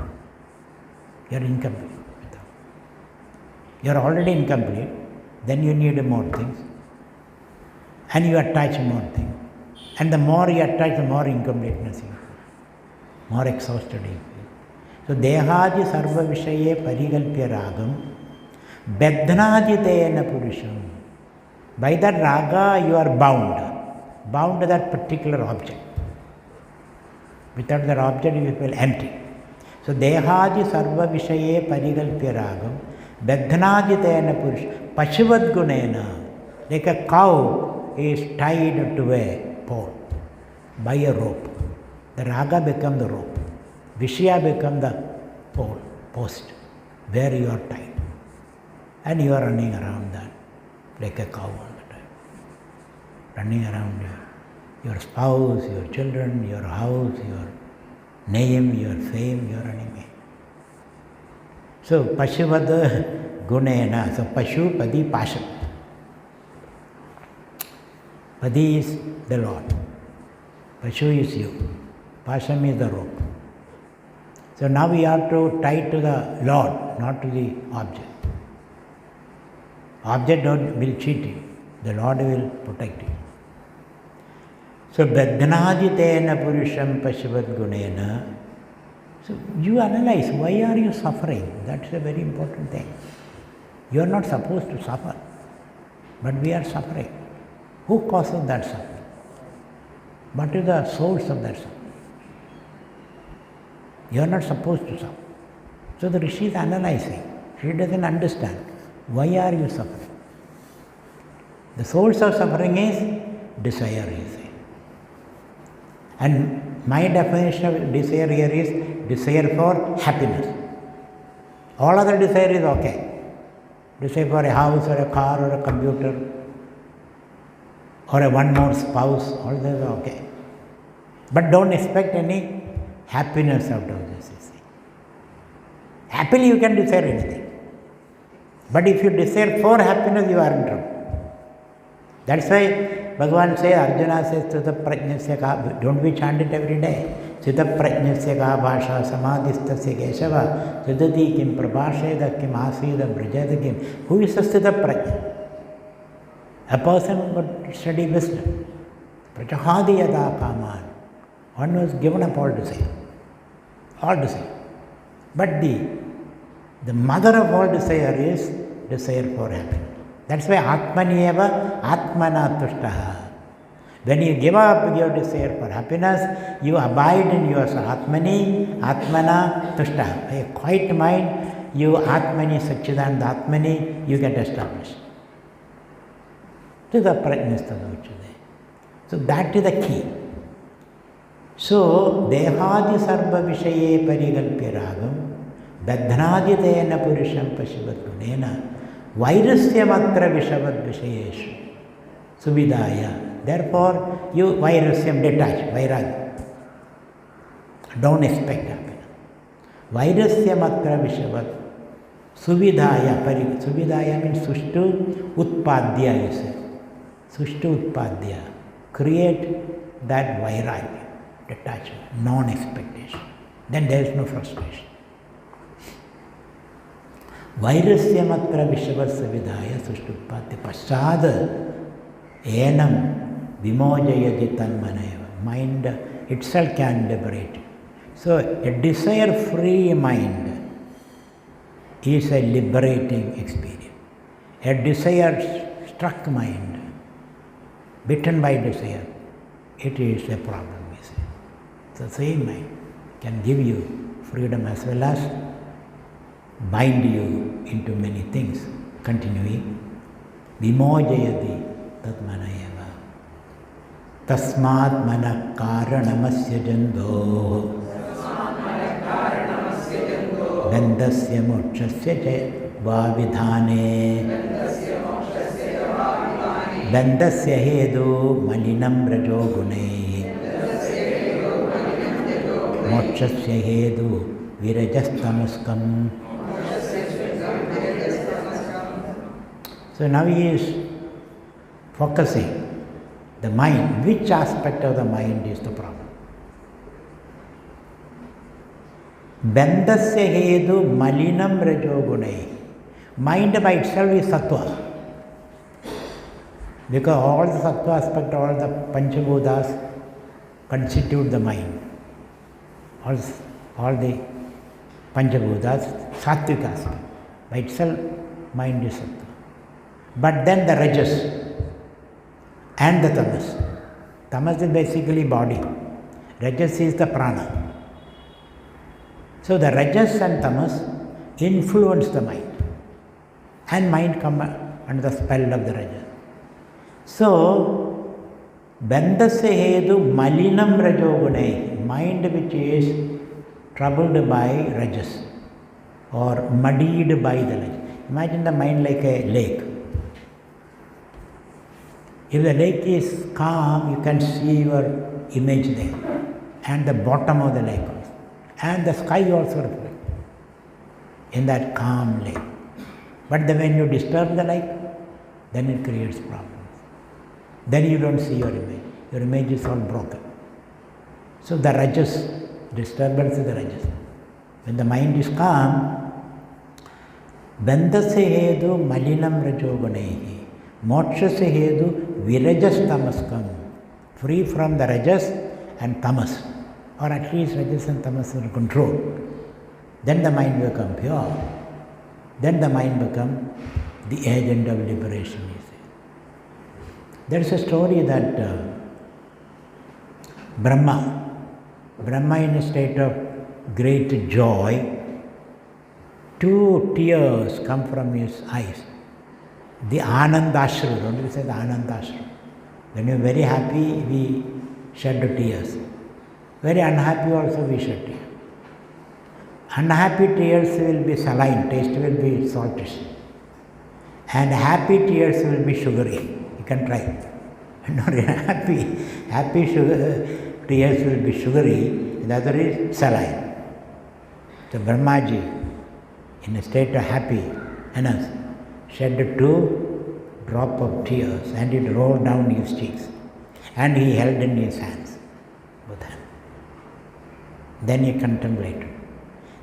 You are incomplete without them. You are already incomplete. Then you need more things. And you attach more things. And the more you attach, the more incompleteness you feel. More exhausted you feel. So, dehadi sarva vishaye parikalpya ragam. Badhnaditena purusham. By that raga, you are bound to that particular object. Without that object, you will feel empty. So, dehadi sarva vishaye parikalpya ragam. Badhnaditena purusham. Pashuvat gunena. Like a cow is tied to a pole by a rope. The raga becomes the rope. Vishya becomes the pole, post, where you are tied. And you are running around that like a cow all the time. Running around your spouse, your children, your house, your name, your fame, your enemy. So, Pashuvad Gunena. So, Pashu, Padi, Pasham. Padi is the Lord. Pashu is you. Pasham is the rope. So now we have to tie to the Lord, not to the object. Object will cheat you. The Lord will protect you. So, Badhnaditena Purusham Pashuvat Gunena. So, you analyze, why are you suffering? That's a very important thing. You are not supposed to suffer, but we are suffering. Who causes that suffering? What is the source of that suffering? You are not supposed to suffer. So the Rishi is analyzing. She doesn't understand. Why are you suffering? The source of suffering is desire, he says. And my definition of desire here is desire for happiness. All other desire is okay. Desire for a house or a car or a computer or a one more spouse, all that is okay. But don't expect any happiness out of this, you see. Happily you can desire anything. But if you desire for happiness, you are in trouble. That's why Bhagavan says, Arjuna says, Sthita prajnasya ka, don't we chant it every day? Sthita prajnasya ka bhasha samadhistasya keshava sthitati kim prabhasheda kim asida brajeda kim. Who is a sthita prajna? A person who got study wisdom. Prachahadi yada kaman. One was given up all desire. All desire. But the mother of all desire is desire for happiness. That's why Atmanyeva Atmana Tushtaha. When you give up your desire for happiness, you abide in yourself. Atmani Atmana Tushtaha. A quiet mind, you Atmani Satchidananda Atmani, you get established. To the prajnastha. So that is the key. So, Dehadi Sarva Vishaye Parigalpya Ragam Dadhanaditena Purusham Pashivat Vairasya Matra Vishavad Vishayeshu Subhidaya. Therefore, you Vairasyam detach, Vairagya. Don't expect happiness. Vairasya Matra Vishavat Subhidaya. Subhidaya means Sushtu Utpadya, you say. Sushtu Utpadya. Create that Vairagya. Detachment, non-expectation. Then there is no frustration. Vairasya matra vishvasya vidhaya sushtupati paschad enam vimojayati tanmaneva. Mind itself can liberate. So a desire-free mind is a liberating experience. A desire-struck mind, bitten by desire, it is a problem. The same mind can give you freedom as well as bind you into many things. Continuing, Vimojayati Tatmanayava Tasmat Mana Karanamasya Jando Bandasya Mokshasya Vavidhane Bandasya Hedu Malinam Rajo Gune Mokshasya hedu virajastamaskam. So now he is focusing the mind. Which aspect of the mind is the problem? Bandasya hedu malinam rajogunai. Mind by itself is sattva. Because all the sattva aspect, all the panchabhutas constitute the mind. All the panchabhutas, sattvic aspect. By itself, mind is sattva. But then the rajas and the tamas. Tamas is basically body. Rajas is the prana. So the rajas and tamas influence the mind. And mind comes under the spell of the rajas. So, bandasya hedu malinam rajogunai. Mind which is troubled by rajas or muddied by the rajas. Imagine the mind like a lake. If the lake is calm, you can see your image there and the bottom of the lake also. And the sky also reflects in that calm lake. But then when you disturb the lake, then it creates problems. Then you don't see your image. Your image is all broken. So the rajas, disturbance is the rajas. When the mind is calm, bandasya hedu malinam rajogunaihi, mokshasya hedu virajas tamaskam, free from the rajas and tamas, or at least rajas and tamas are controlled. Then the mind becomes pure. Then the mind becomes the agent of liberation. There is a story that Brahma in a state of great joy, 2 tears come from his eyes. The Anandashru, don't we say the Anandashru? When we are very happy, we shed tears. Very unhappy also we shed tears. Unhappy tears will be saline, taste will be saltish. And happy tears will be sugary. You can try. Not happy sugar, tears will be sugary, the other is saline. So Brahmaji, in a state of happy, announced, shed 2 drops of tears, and it rolled down his cheeks, and he held in his hands, both hands. Then he contemplated.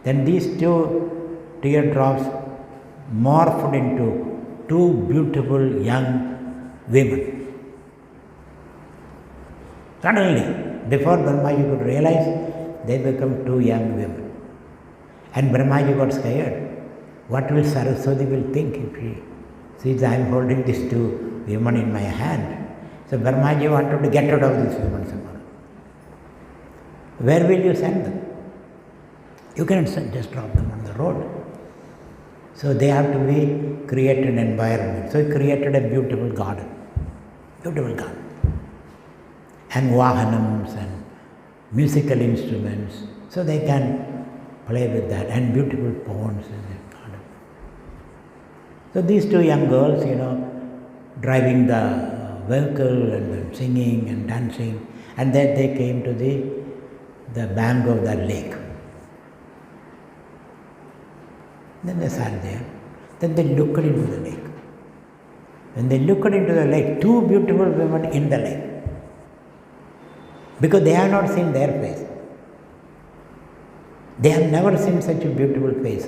Then these 2 teardrops morphed into 2 beautiful young women. Suddenly, before Brahmaji could realize, they become 2 young women. And Brahmaji got scared. What will Saraswati will think if she sees I am holding these 2 women in my hand? So Brahmaji wanted to get rid of these women somehow. Where will you send them? You cannot just drop them on the road. So they have to create an environment. So he created a beautiful garden. Beautiful garden. And vahanams and musical instruments. So they can play with that, and beautiful ponds in the garden. So these 2 young girls, driving the vehicle and singing and dancing, and then they came to the bank of the lake. Then they sat there. Then they looked into the lake. When they looked into the lake, 2 beautiful women in the lake. Because they have not seen their face. They have never seen such a beautiful face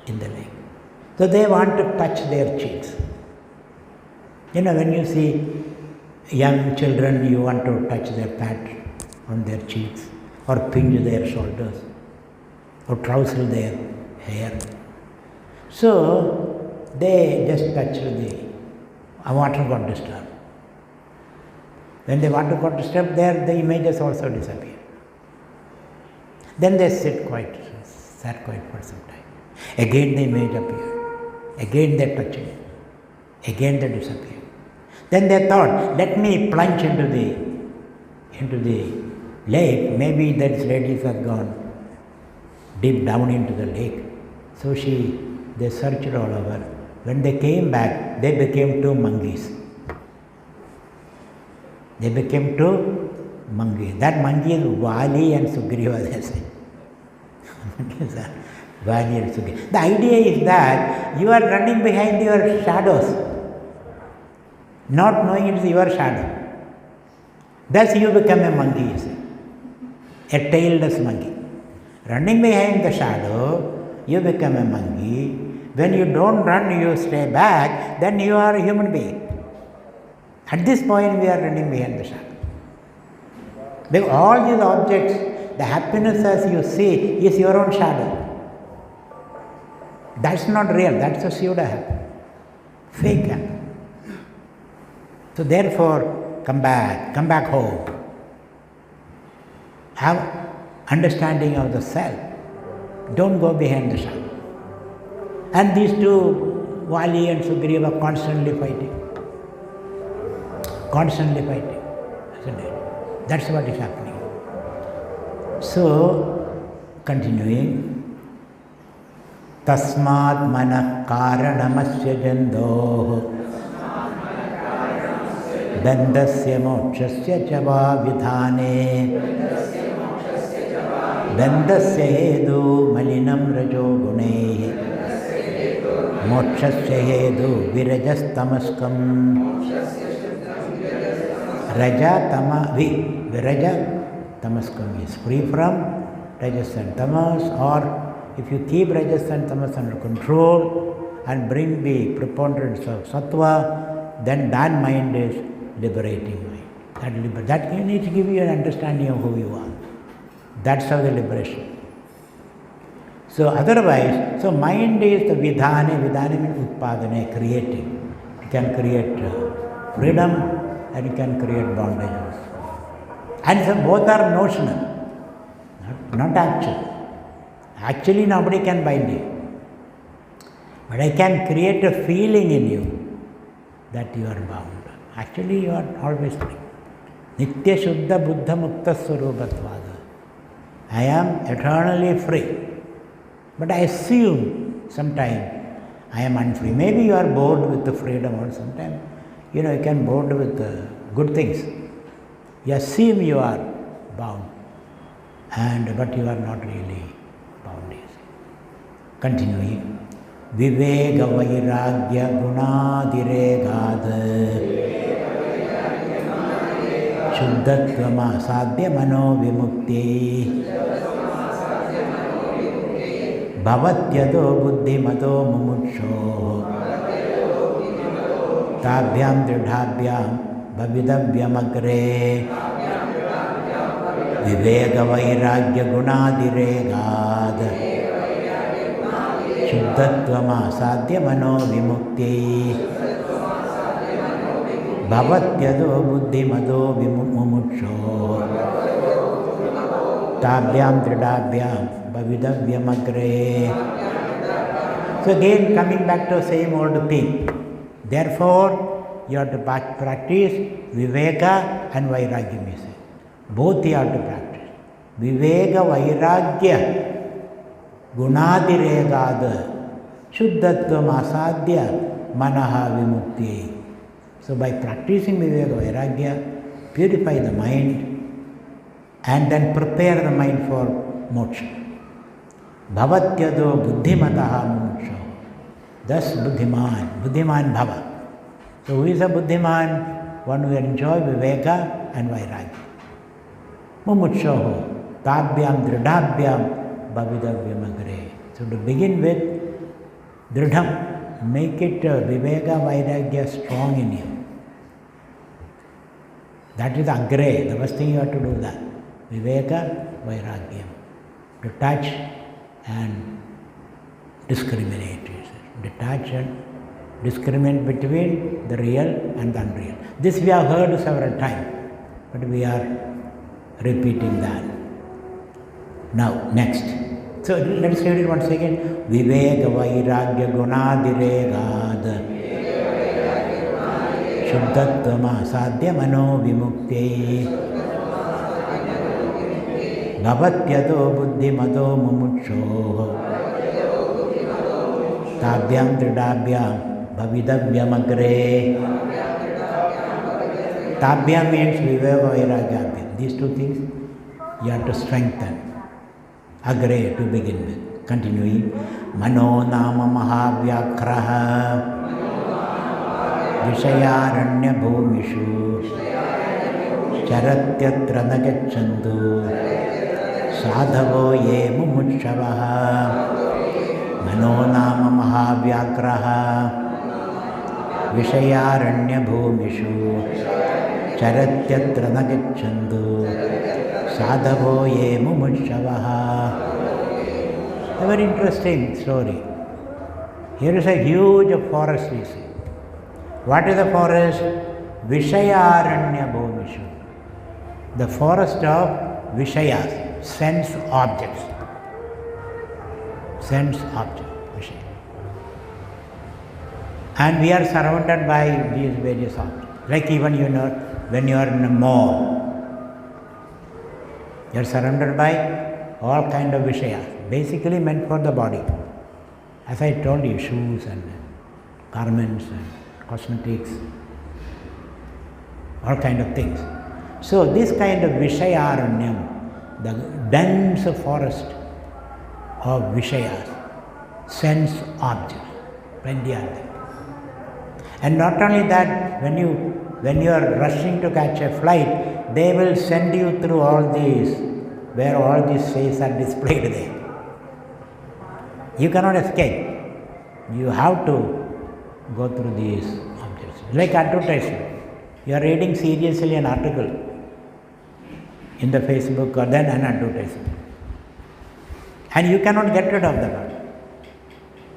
in the lake. So they want to touch their cheeks. When you see young children, you want to touch their pat on their cheeks, or pinch their shoulders, or trouser their hair. So they just touch the water got disturbed. When the water got disturbed, there the images also disappear. Then they sat quite for some time. Again the image appeared. Again they touch it. Again they disappear. Then they thought, let me plunge into the lake. Maybe that ladies have gone deep down into the lake. So they searched all over. When they came back, they became 2 monkeys. They became 2 monkeys. That monkey is Vali and Sugriva, they say. Vali and Sugriva. The idea is that you are running behind your shadows, not knowing it is your shadow. Thus you become a monkey, you see. A tailless monkey. Running behind the shadow, you become a monkey. When you don't run, you stay back, then you are a human being. At this point, we are running behind the shadow. Because all these objects, the happiness as you see is your own shadow. That's not real, that's a pseudo happy, fake happy. So therefore, come back home. Have understanding of the self. Don't go behind the shadow. And these 2, Vali and Sugriva, constantly fighting. Isn't it? That's what is happening. So, continuing. Tasmat manah karanamasya jandoh bandasya mokshasya chava vidhane bandasya hedu malinam rajo gune mokshasya hedu virajastamaskam Viraja tamaskam is free from rajas and tamas, or if you keep rajas and tamas under control and bring the preponderance of sattva, then that mind is liberating mind. That you need to give you an understanding of who you are. That's how the liberation. So otherwise, so mind is the vidhane means utpadane, creating. It can create freedom, and you can create bondages. And so both are notional, not actual. Actually, nobody can bind you. But I can create a feeling in you that you are bound. Actually, you are always free. Nitya Shuddha Buddha Mukta Swarupatvada. I am eternally free. But I assume sometimes I am unfree. Maybe you are bored with the freedom, or sometimes you can bored with good things. You assume you are bound, but you are not really bound. Continuing. Viveka Vairagya Gunadiregad Shuddhatvama Sadhya Mano Vimukti Bhavatyado Buddhimado Mumuksho Tabhyam Dridhabhyam Bhavidavyam Agre Viveka Vairagya Gunadiregad Shuddhatvama Sadhya Mano Vimukti Bhavatyado Buddhimado Mumuksho Tabhyam Dridhabhyam Bhavidavyam Agre. So again coming back to the same old thing. Therefore, you have to practice Viveka and Vairagya. Both you have to practice. Viveka Vairagya Gunadiregada Shuddhatvam Asadhya Manaha Vimukti. So by practicing Viveka Vairagya, purify the mind and then prepare the mind for moksha. Bhavatyado buddhimataha mumuksho. Thus Buddhiman Bhava. So who is a Buddhiman? One who enjoy Viveka and Vairagya. Mumuksho Tabhyam Dridhabhyam Bhavidavyam Agre. So to begin with, Dridham, make it Viveka Vairagya strong in you. That is Agre, the first thing you have to do that. Viveka Vairagya. To touch and discriminate. Detach and discriminate between the real and the unreal. This we have heard several times, but we are repeating that. Now, next. So let's read it once again. Viveka Vairagya Gunadiregad Shuddhatvama Sadhya Mano Vimukti Bhavatyado Buddhimado Mumuksho Tabhyam Dridhabhyam Bhavidavyam Agre. Tabhyam means Viveka Vairagya. These two things you have to strengthen. Agre to begin with. Continuing. Mano Nama Mahavyakraha Vishayaranya Bhumishu Charatyatra Nagachandu Sadhavo Ye Mumutshavaha Mano Nama Mahavyakraha Vishayaranya Bhumishu Charatyatra Nagachandu Sadhavo Ye Mumutshavaha. A very interesting story. Here is a huge forest, you see. What is the forest? Vishayaranya Bhumishu. The forest of Vishayas, sense objects. Sense object, Vishaya. And we are surrounded by these various objects. Like even when you are in a mall, you are surrounded by all kind of Vishayas, basically meant for the body. As I told you, shoes and garments and cosmetics, all kind of things. So this kind of Vishayaranyam, the dense forest of Vishayas, sense objects, plenty are there. And not only that, when you are rushing to catch a flight, they will send you through all these, where all these faces are displayed there. You cannot escape. You have to go through these objects. Like advertisement. You are reading seriously an article in the Facebook or then an advertisement. And you cannot get rid of that.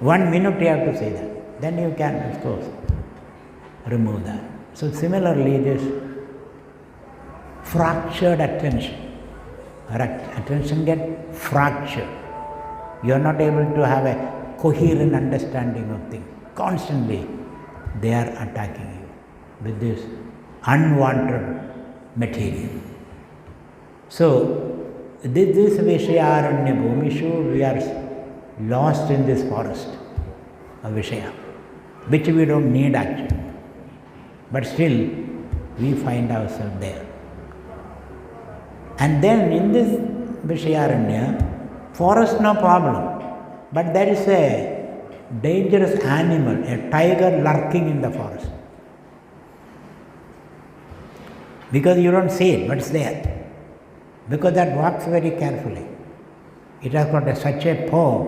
1 minute you have to say that. Then you can, of course, remove that. So similarly, this fractured attention. Attention get fractured. You are not able to have a coherent understanding of things. Constantly, they are attacking you with this unwanted material. So, this Vishayaranya Bhumishu, we are lost in this forest of Vishaya, which we don't need actually. But still, we find ourselves there. And then in this Vishayaranya, forest no problem, but there is a dangerous animal, a tiger lurking in the forest. Because you don't see it, but it's there. Because that walks very carefully. It has got such a paw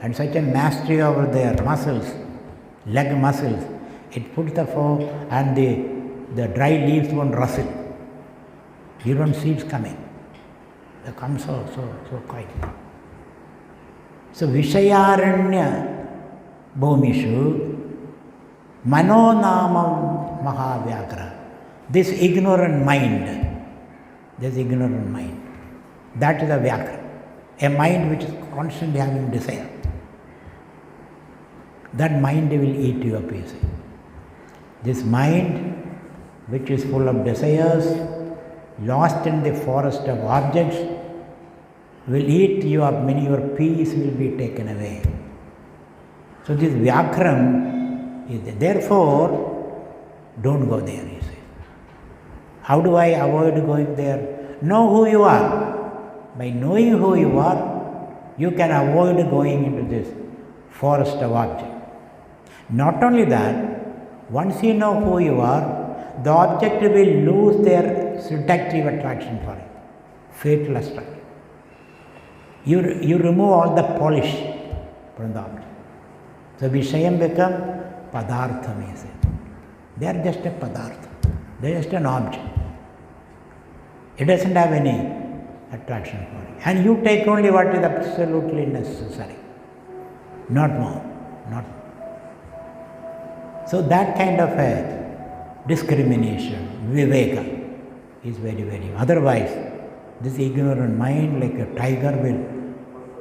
and such a mastery over their muscles, leg muscles. It puts the paw and the dry leaves won't rustle. You don't see it coming. They come so quietly. So Vishayaranya Bhumishu Manonamam Mahavyakra. This ignorant mind, that is a Vyakra. A mind which is constantly having desire. That mind will eat you up, you see. This mind which is full of desires, lost in the forest of objects, will eat you up, meaning your peace will be taken away. So this Vyakram is there. Therefore, don't go there, you see. How do I avoid going there? Know who you are. By knowing who you are, you can avoid going into this forest of objects. Not only that, once you know who you are, the object will lose their seductive attraction for you, fatal attraction. You remove all the polish from the object. So Vishayam become Padartham, you say. They are just a Padartha. They are just an object. It doesn't have any attraction for you. And you take only what is absolutely necessary. Not more. Not more. So that kind of a discrimination, Viveka, is very, very. Otherwise, this ignorant mind, like a tiger, will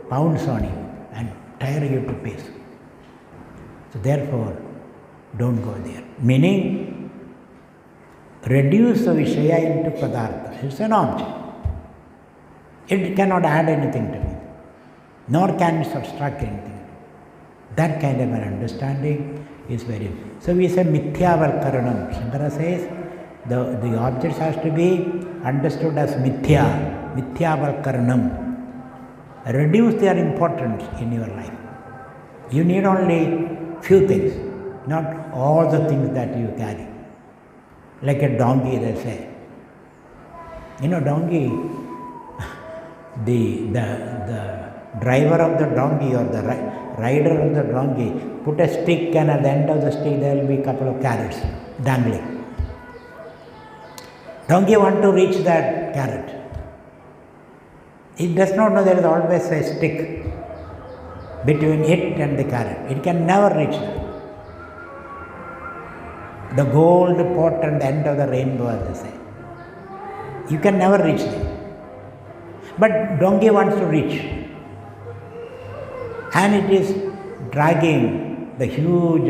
pounce on you and tear you to pieces. So therefore, don't go there. Meaning, reduce the Vishaya into Padartha. It's an object. It cannot add anything to it, nor can it subtract anything. That kind of an understanding is very. So we say Mithyavalkaranam. Shankara says the objects has to be understood as Mithya, Mithyavalkaranam. Reduce their importance in your life. You need only few things, not all the things that you carry. Like a donkey, they say. You know, donkey, the driver of the donkey or the rider of the donkey put a stick, and at the end of the stick there will be a couple of carrots dangling. Donkey wants to reach that carrot. It does not know there is always a stick between it and the carrot. It can never reach that. The gold pot at the end of the rainbow, as they say. You can never reach there. But donkey wants to reach. And it is dragging the huge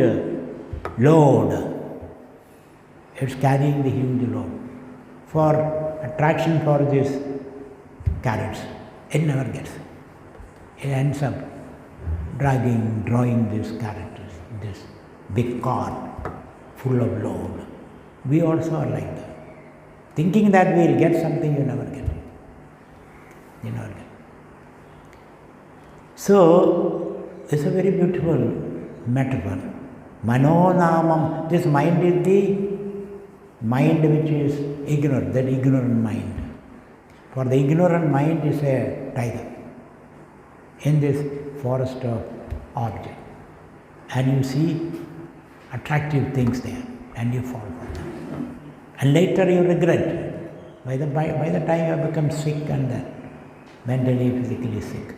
load. It's carrying the huge load. For attraction for these carrots, it never gets. It ends up drawing these carrots, this big car full of load. We also are like that. Thinking that we will get something, you never get it. You never get it. So, it's a very beautiful metaphor. Manonamam. This mind is the mind which is ignorant, that ignorant mind. For the ignorant mind is a tiger in this forest of object. And you see attractive things there, and you fall for them. And later you regret. By the time you have become sick and mentally, physically sick.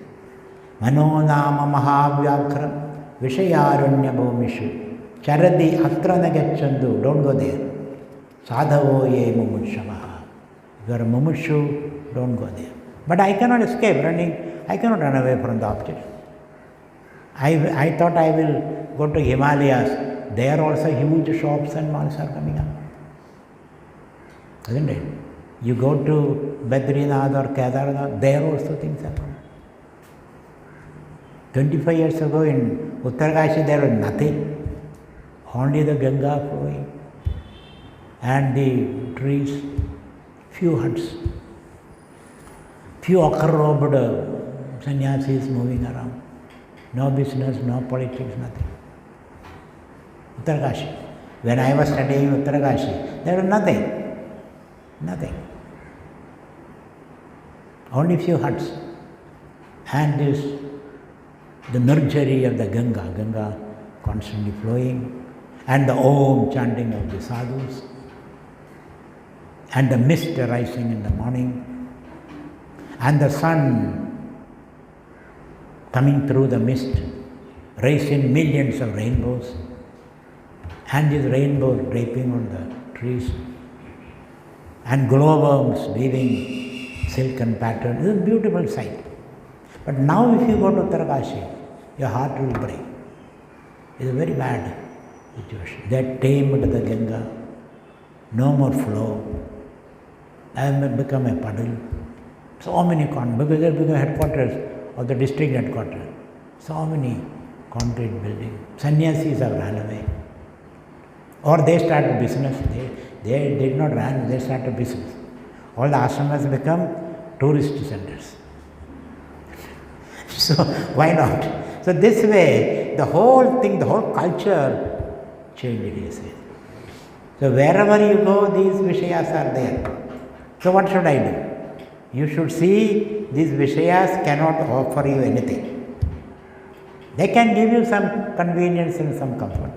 Manonama Mahavyakram Vishayaranya Bhumishu Charadi Akrana Gachandu. Don't go there. Sadhavo ye mumushamaha. If you are a mumukshu, don't go there. But I cannot escape running. I cannot run away from the object. I thought I will go to Himalayas. There also huge shops and malls are coming up. Isn't it? You go to Badrinath or Kedarnath, there also things are coming. 25 years ago in Uttarkashi there was nothing. Only the Ganga flowing. And the trees, few huts, few ochre-robed sannyasis moving around. No business, no politics, nothing. Uttarakashi. When I was studying Uttarakashi, there was nothing. Nothing. Only few huts. And the nursery of the Ganga constantly flowing, and the Om chanting of the sadhus, and the mist rising in the morning, and the sun coming through the mist, raising millions of rainbows, and these rainbows draping on the trees, and glowworms weaving silken patterns. It's a beautiful sight. But now if you go to Uttarakashi, your heart will break. It's a very bad situation. They tamed the Ganga, no more flow. I have become a puddle. So many because they become headquarters of the district headquarters. So many concrete buildings. Sannyasis have run away. Or they started business. They did not run, they started business. All the ashramas become tourist centers. So why not? So this way, the whole thing, the whole culture changed. So wherever you go, these Vishayas are there. So what should I do? You should see these Vishayas cannot offer you anything. They can give you some convenience and some comfort.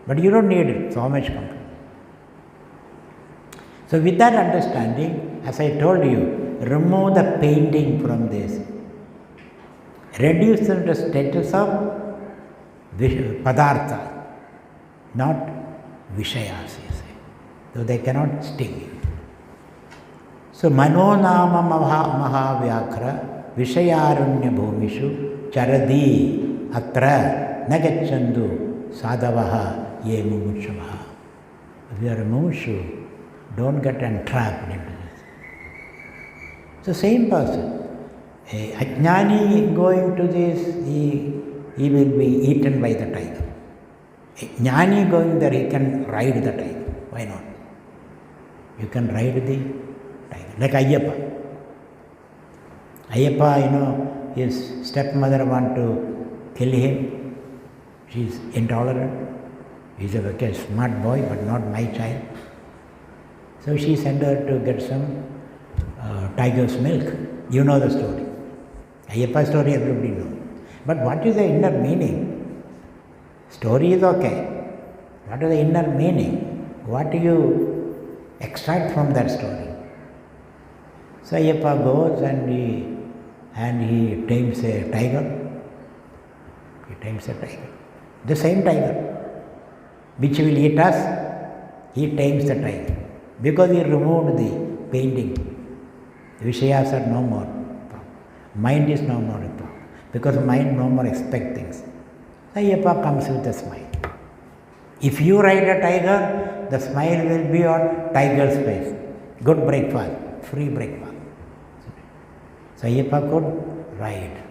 But you don't need it, so much comfort. So with that understanding, as I told you, remove the painting from this. Reduce them to the status of padartha, not Vishayas, you say. So they cannot sting you. So manonama mahavyakra vishayarunya bhumishu charadi atra nagachandu sadavaha ye mumuchavaha. If you are a mumushu, don't get entrapped into this. It's the same person. A Ajnani going to this, he will be eaten by the tiger. A Jnani going there, he can ride the tiger. Why not? You can ride the tiger. Like Ayyappa. Ayyappa, his stepmother want to kill him. She is intolerant. He is a very smart boy, but not my child. So she sent her to get some tiger's milk. You know the story. Ayyappa story everybody knows. But what is the inner meaning? Story is okay. What is the inner meaning? What do you extract from that story? So Ayyappa goes and he tames a tiger. He tames a tiger. The same tiger, which will eat us, he tames the tiger. Because he removed the painting. The Vishayas are no more. Mind is no more a problem. Because mind no more expect things. Ayyappa comes with a smile. If you ride a tiger, the smile will be on tiger's face. Good breakfast, free breakfast. So Ayyappa could ride.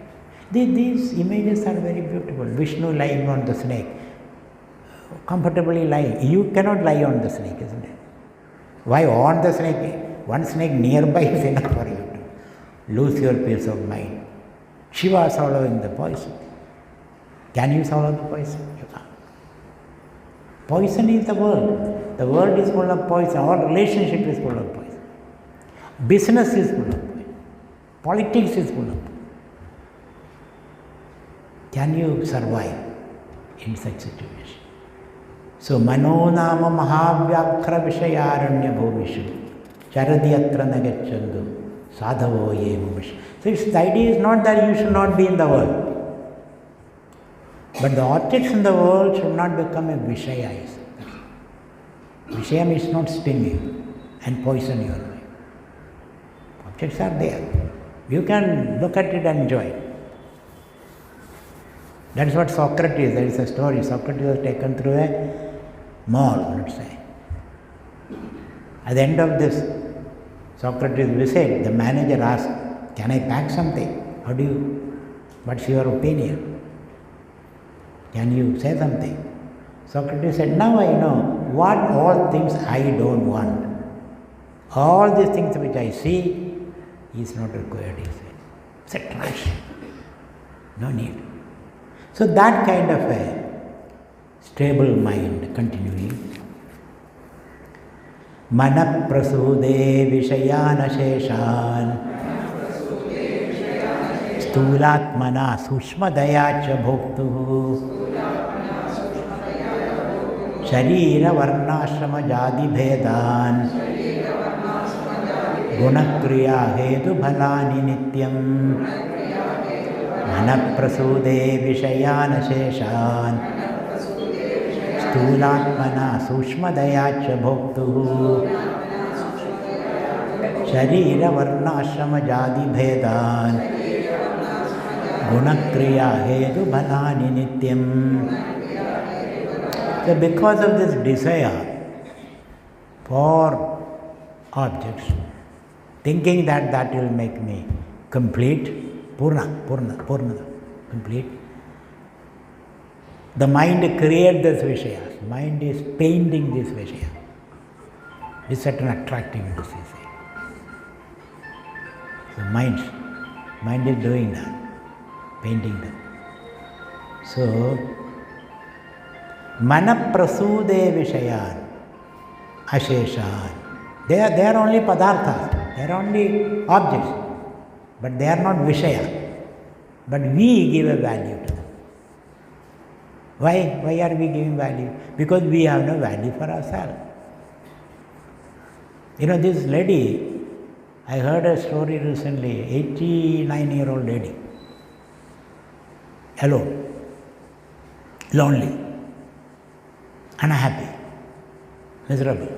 These images are very beautiful. Vishnu lying on the snake. Comfortably lying. You cannot lie on the snake, isn't it? Why on the snake? One snake nearby is enough for you to lose your peace of mind. Shiva swallowing the poison. Can you swallow the poison? You can't. Poison is the world. The world is full of poison. Our relationship is full of poison. Business is full of poison. Politics is full of poison. Can you survive in such situation? So, manonama mahavyakra vishayaranya bhumishu charadiyatra nagachandu sadhavo ye mumishu. So, the idea is not that you should not be in the world. But the objects in the world should not become a vishaya. Vishayam is not stinging and poison your life. Objects are there. You can look at it and enjoy it. That is what Socrates, there is a story. Socrates was taken through a mall, let's say. At the end of this Socrates' visit, the manager asked, "Can I pack something? What's your opinion? Can you say something?" Socrates said, "Now I know what all things I don't want. All these things which I see is not required," he said. It's a trash. No need. So that kind of a stable mind, continuing. Mana prasude vishayana sheshan sthulatmana sushmadaya cha bhoktuhu sharira varnashrama jadi bhedan gunakriya hetu bhalani nityam mana prasude vishayana sheshan sthulatmana sushmadaya cha bhoktuhu sharira varnashrama jadi bhedan gunakriya hetu bhalani nityam. So because of this desire for objects, thinking that that will make me complete, purna, complete, the mind creates this vishayas. Mind is painting this vishaya with certain attractiveness, you see. So mind is doing that, painting them. So, mana prasude vishayan asheshan. They are only padarthas, they are only objects, but they are not vishaya. But we give a value to them. Why are we giving value? Because we have no value for ourselves. You know, this lady, I heard a story recently, 89-year-old lady, alone, lonely, unhappy, miserable.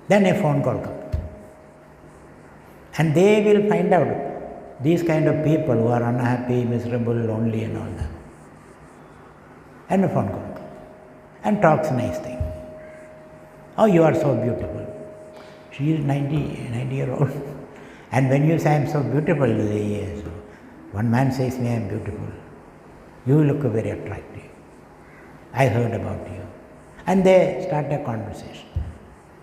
Then a phone call comes. And they will find out these kind of people who are unhappy, miserable, lonely and all that. And a phone call comes. And talks nice thing. Oh, you are so beautiful. She is 90-year-old. And when you say I am so beautiful, yes. One man says me I am beautiful. You look very attractive. I heard about you. And they start a conversation.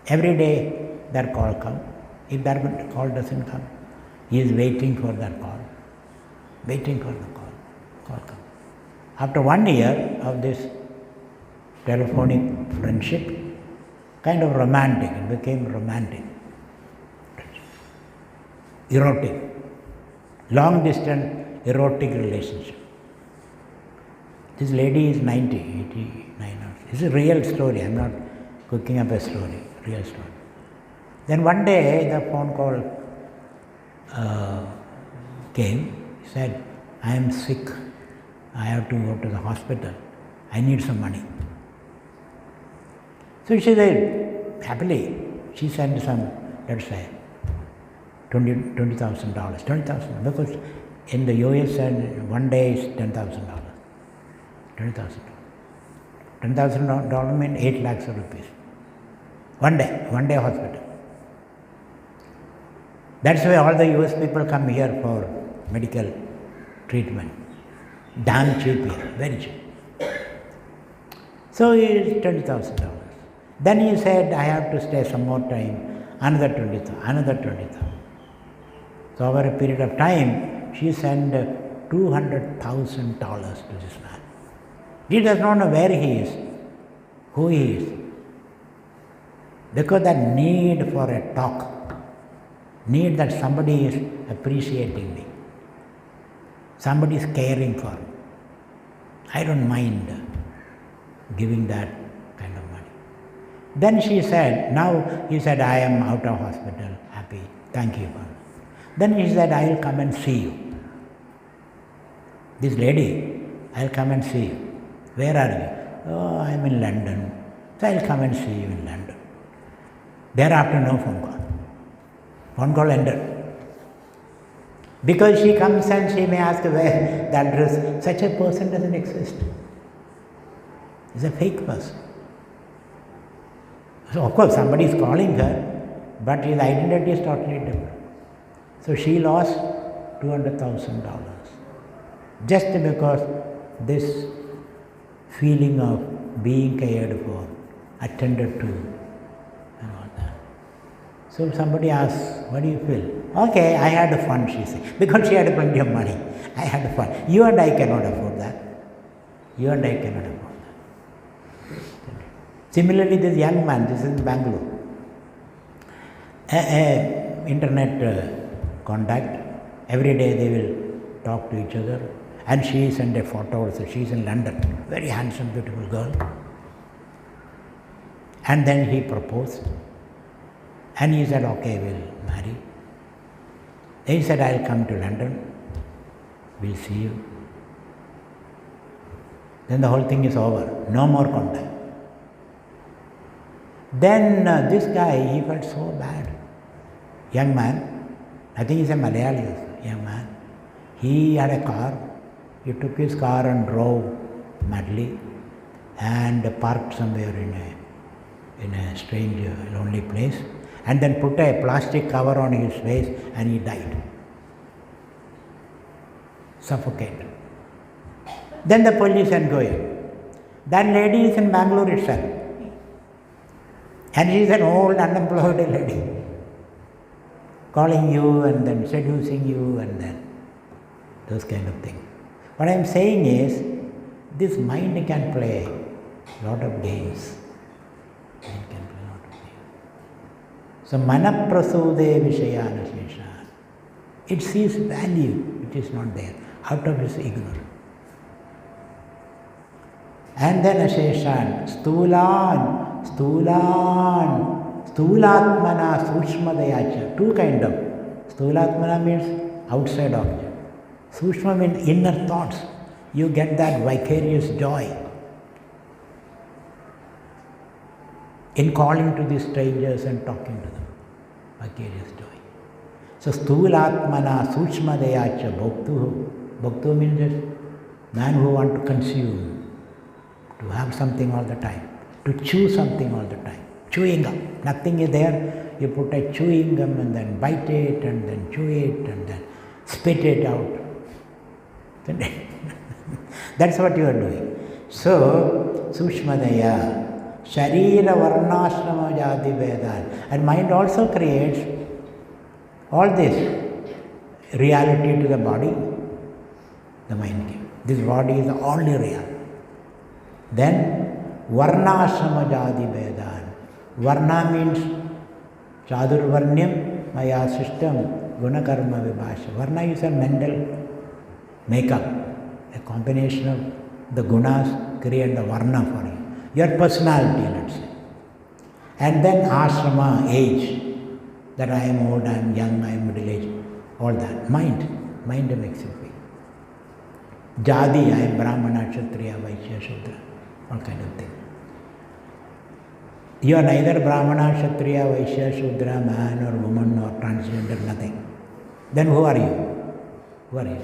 Every day their call comes. If that call doesn't come, he is waiting for that call. Waiting for the call. Call comes. After 1 year of this telephonic friendship, kind of romantic, it became romantic. Erotic. Long distance erotic relationship. This lady is 90, 89. This is a real story. I am not cooking up a story, real story. Then one day the phone call came. He said, I am sick. I have to go to the hospital. I need some money. So she said, happily, she sent some, let's say, $20,000. $20,000, because in the US, one day is $10,000. $20,000. $10,000 means 8 lakhs of rupees. One day hospital. That's why all the US people come here for medical treatment. Damn cheap here, very cheap. So it is $20,000. Then he said, I have to stay some more time, another 20,000, another 20,000. So over a period of time, she sent $200,000 to this man. He does not know where he is, who he is. Because that need for a talk, need that somebody is appreciating me, somebody is caring for me. I don't mind giving that kind of money. Then she said, now he said, I am out of hospital, happy, thank you. Then he said, I will come and see you. This lady, I will come and see you. Where are you? Oh, I am in London. So I will come and see you in London. Thereafter, no phone call. Phone call ended. Because she comes and she may ask where the address. Such a person doesn't exist. He's a fake person. So of course somebody is calling her, but his identity is totally different. So she lost $200,000 just because this feeling of being cared for, attended to, and all that. So somebody asks, what do you feel? Okay, I had fun, she said, because she had plenty of money. I had fun. You and I cannot afford that. You and I cannot afford that. Similarly, this young man, this is in Bangalore, internet contact, every day they will talk to each other, and she sent a photo also. She is in London, very handsome, beautiful girl. And then he proposed, and he said, okay, we'll marry. He said, I'll come to London, we'll see you. Then the whole thing is over, no more contact. Then this guy, he felt so bad. Young man, I think he's a Malayali, young man. He had a car, he took his car and drove madly and parked somewhere in a strange, lonely place, and then put a plastic cover on his face and he died. Suffocated. Then the police enquired. That lady is in Bangalore itself. And she is an old unemployed lady, calling you and then seducing you and then those kind of things. What I am saying is, this mind can play a lot of games. Mind can play a lot of games. So, manaprasude vishayana sheshan. It sees value which is not there, out of its ignorance. And then asheshan, Sthulatmana Sushmadayacha. Two kind of. Sthulatmana means outside object. Sushma means inner thoughts. You get that vicarious joy in calling to these strangers and talking to them. Vicarious joy. So Sthulatmana Sushmadayacha Bhaktu. Bhaktu means just man who wants to consume, to have something all the time, to chew something all the time. Chewing gum, nothing is there, you put a chewing gum and then bite it and then chew it and then spit it out. That's what you are doing. So, Sushmadaya, Sharira Varnashrama Jadi Vedan. And mind also creates all this reality to the body, the mind gives. This body is the only real. Then Varnashrama Jadi Vedan. Varna means Chadurvarnyam Maya system Gunakarma Vibhasha. Varna is a mental makeup, a combination of the gunas create the Varna for you. Your personality, let's say. And then Ashrama, age, that I am old, I am young, I am middle aged, all that. Mind makes you feel. Jadi, I am Brahmana, Kshatriya, Vaishya, Shudra, all kind of things. You are neither Brahmana, Kshatriya, Vaishya, Shudra, man or woman or transgender, nothing. Then who are you? Who are you?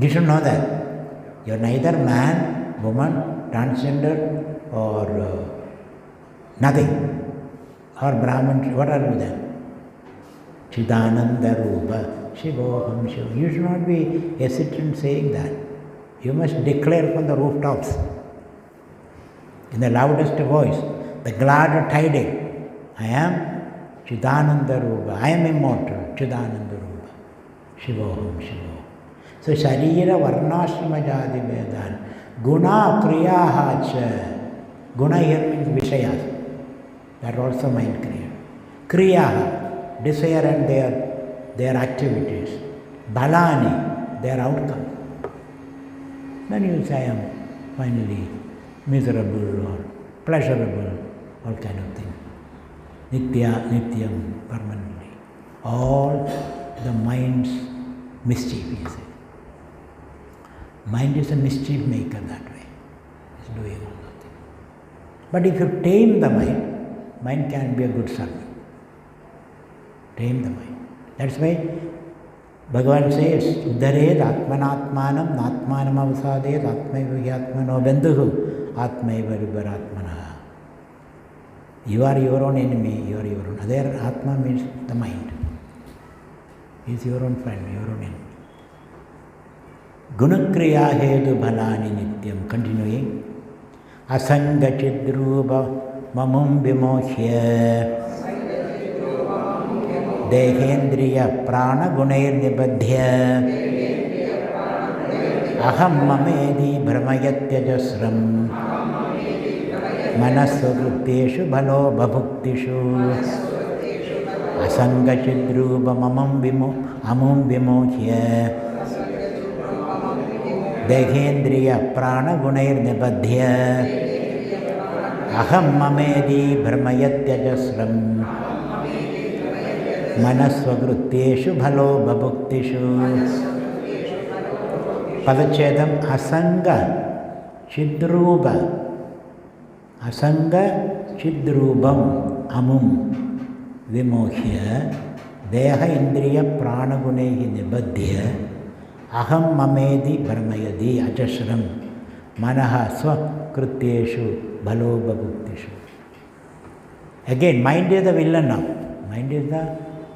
You should know that. You are neither man, woman, transgender or nothing. Or Brahman, what are you then? Chidananda Rupa, Shivoham Shiva. You should not be hesitant saying that. You must declare from the rooftops, in the loudest voice, the glad tiding. I am Chidananda Rupa. I am immortal. Chidananda Rupa. Shivoham Shivoham. So Sharira Varnashrama Jadi Vedan. Guna Kriyaha Cha. Guna here means Vishayas. That also mind created. Kriyaha, desire and their activities. Balani, their outcome. Then you will say, I am finally miserable or pleasurable, all kind of things. Nitya, Nityam, permanently. All the mind's mischief, he said. Mind is a mischief maker that way. It's doing all the things. But if you tame the mind can be a good servant. Tame the mind. That's why Bhagavan says, Uddhared Atmanatmanam Natmanam Avasade Atmaiva Yatmano Benduhu Atmaiva Ribaratmana. You are your own enemy, you are your own. There Atma means the mind. He is your own friend, your own enemy. Gunakriya Hedu Bhalani Nityam. Continuing. Asanga Chidruba Mamum Vimohya Dehendriya Prana Gunair Nibadhya aham mamedi brahmayatyajasram manasvagrutyeshu bhalo babhuktishu asangachidrubam amum vimohya dehendriya prana gunair nibadhya aham mamedi brahmayatyajasram manasvagrutyeshu bhalo babhuktishu. Padachedam asanga chidruba asanga chidrubam amum vimohya deha indriya pranagunehi nibadhya aham mamedi brahmayadi ajasram manaha svakrutyeshu bhalo babhuktishu. Again, mind is the villain now. Mind is the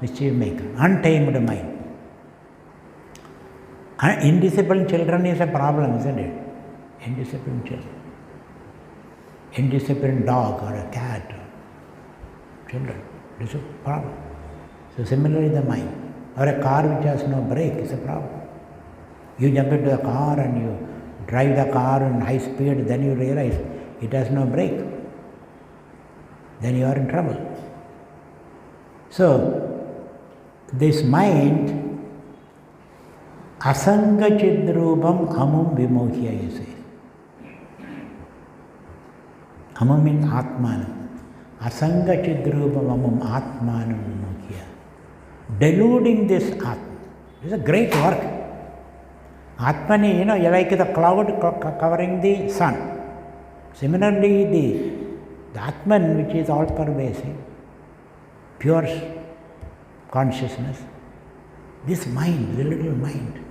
mischief maker, untamed mind. Indisciplined children is a problem, isn't it? Indisciplined children. Indisciplined dog or a cat or children. This is a problem. So similarly the mind. Or a car which has no brake is a problem. You jump into the car and you drive the car in high speed, then you realize it has no brake. Then you are in trouble. So this mind, asanga chidrubam amum vimohya, you say. Amum means atmanam. Asanga chidrubam amum atmanam vimohya. Deluding this atman. This is a great work. Atmani, you're like the cloud covering the sun. Similarly, the atman, which is all pervasive, pure consciousness, this mind, the little mind,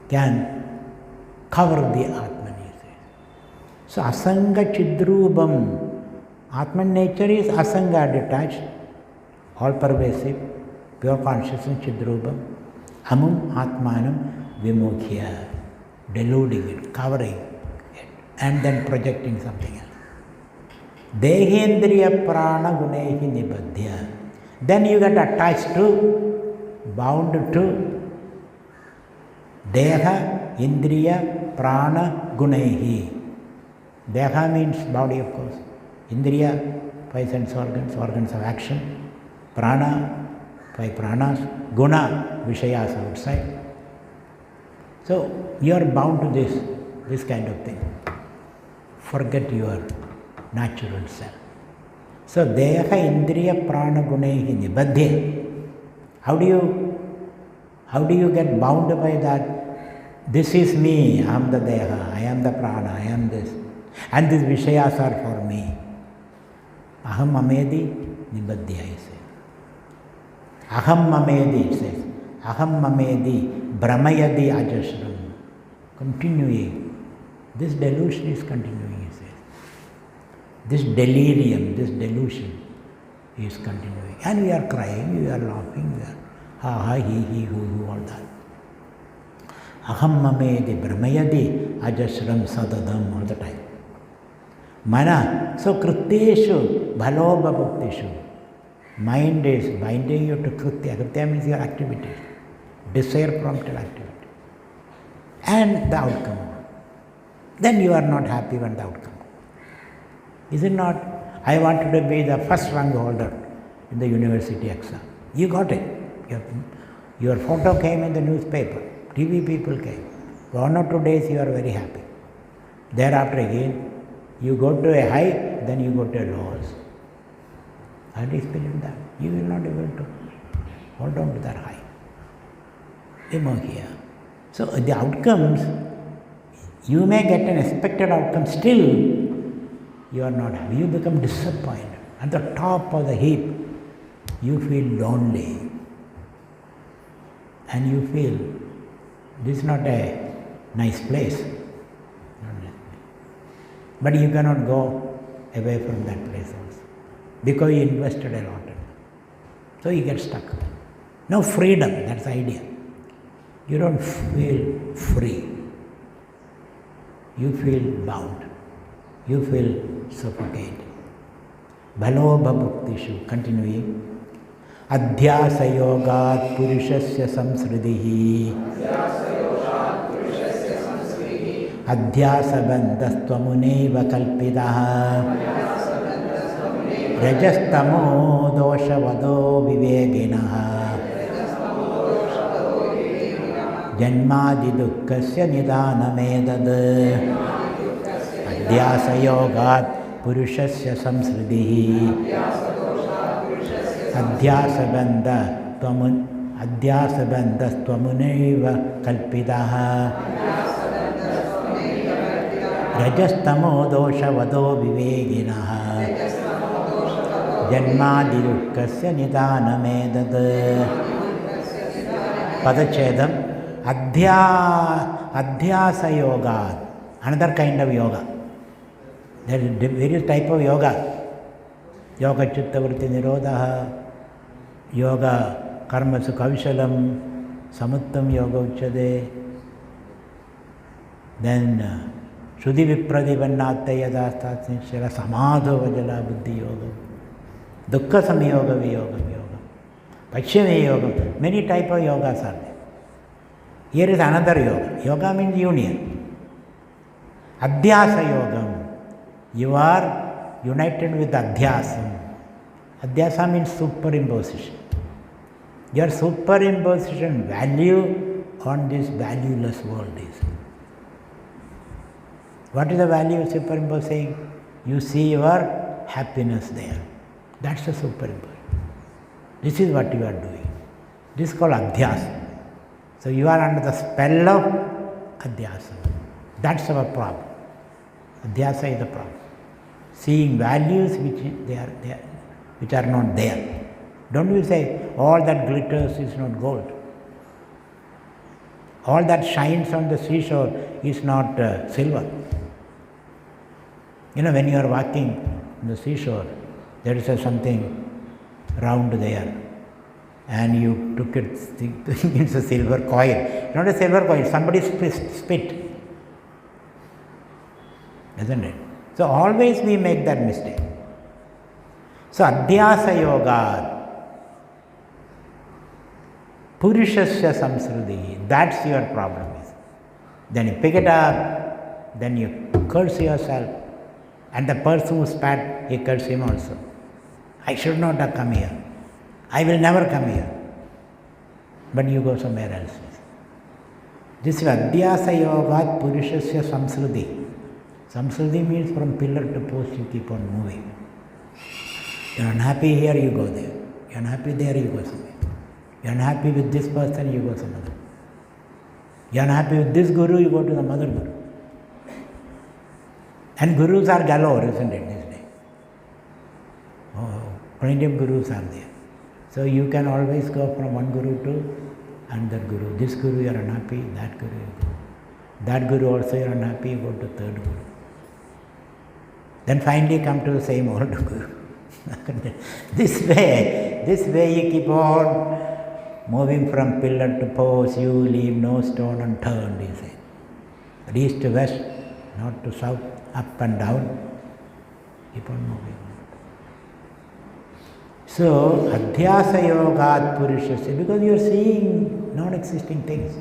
can cover the Atman, he says. So, asanga chidrubam, Atman nature is asanga, detached, all pervasive, pure consciousness, chidrubam, amum atmanam vimokhya, deluding it, covering it, and then projecting something else. Dehendriya prana gunehi nibadhya. Then you get attached to, bound to Deha, Indriya, Prana, Gunehi. Deha means body, of course. Indriya, 5 sense organs, organs of action. Prana, 5 pranas. Guna, Vishayas outside. So, you are bound to this kind of thing. Forget your natural self. So, Deha, Indriya, Prana, Gunehi, Nibadhya. How do you get bound by that? This is me, I am the Deha, I am the Prana, I am this. And these Vishayas are for me. Aham mamedi nibadhya, he says. Aham mamedi, he says. Aham mamedi brahmayadi ajasram. Continuing. This delusion is continuing, he says. This delirium, this delusion is continuing. And we are crying, we are laughing, we are ha ha, he, who, all that. Aham mamedi brahmayadi ajasram sadadam, all the time. Mana, so krityeshu bhalo babhuktishu. Mind is binding you to kritya. Kritya means your activities, desire prompted activity. And the outcome. Then you are not happy when the outcome. Is it not? I wanted to be the first rank holder in the university exam. You got it. Your photo came in the newspaper. TV people came. For 1 or 2 days you are very happy. Thereafter again, you go to a high, then you go to a low also. I had experienced that. You will not be able to hold on to that high. Vimohya. So the outcomes, you may get an expected outcome, still you are not happy. You become disappointed. At the top of the heap, you feel lonely. And you feel this is not a nice place. But you cannot go away from that place also, because you invested a lot in it. So you get stuck. No freedom, that's the idea. You don't feel free. You feel bound. You feel suffocated. Bhalo babhuktishu, continuing. Adhyasa yogat purushasya samsridihi adhyasabandhastvamuneva kalpidah rajastamo doshavado viveginah janmadi dukkasya nidanamedad adhyasayogat purushasya samsridihi adhyasabandhastvamuneva kalpidah rajastamo doshavado viveginah janmadi dukkasya nidanamedad. Padachedam adhyasa yoga, another kind of yoga. There is various type of yoga. Yoga chitta vritti nirodha, yoga karma sukhavishalam, samuttam yoga uchade. Then Shuddhi vipradivannatta yadastat nishara samadho vajala buddhi yoga. Dukkha samyoga viyoga yoga. Pachyame yoga. Many type of yogas are there. Here is another yoga. Yoga means union. Adhyasa yogam. You are united with adhyasam. Adhyasa means superimposition. Your superimposition value on this valueless world is. What is the value of superimposing? You see your happiness there. That's the superimposition. This is what you are doing. This is called adhyasa. So you are under the spell of adhyasa. That's our problem. Adhyasa is the problem. Seeing values which are not there. Don't you say all that glitters is not gold. All that shines on the seashore is not silver. You know, when you are walking on the seashore, there is something round there, and you took it thinking it's a silver coin. Not a silver coin, somebody spit. Isn't it? So always we make that mistake. So adhyasa yoga, purushasya samsruti, that's your problem. Then you pick it up, then you curse yourself, and the person who spat, he curse him also. I should not have come here. I will never come here. But you go somewhere else. This is adhyasa yoga purushasya samsruti. Samsruti means from pillar to post you keep on moving. You are unhappy here, you go there. You are unhappy there, you go somewhere. You are unhappy with this person, you go somewhere. You are unhappy with this guru, you go to the mother guru. And gurus are galore, isn't it, this day? Oh, plenty of gurus are there. So you can always go from one guru to another guru. This guru you are unhappy, that guru you go. That guru also you are unhappy, you go to third guru. Then finally come to the same old guru. This way you keep on moving from pillar to post, you leave no stone unturned, he said. East to west, north to south, up and down, keep on moving. So, adhyasa yogat purushasya, because you are seeing non-existing things.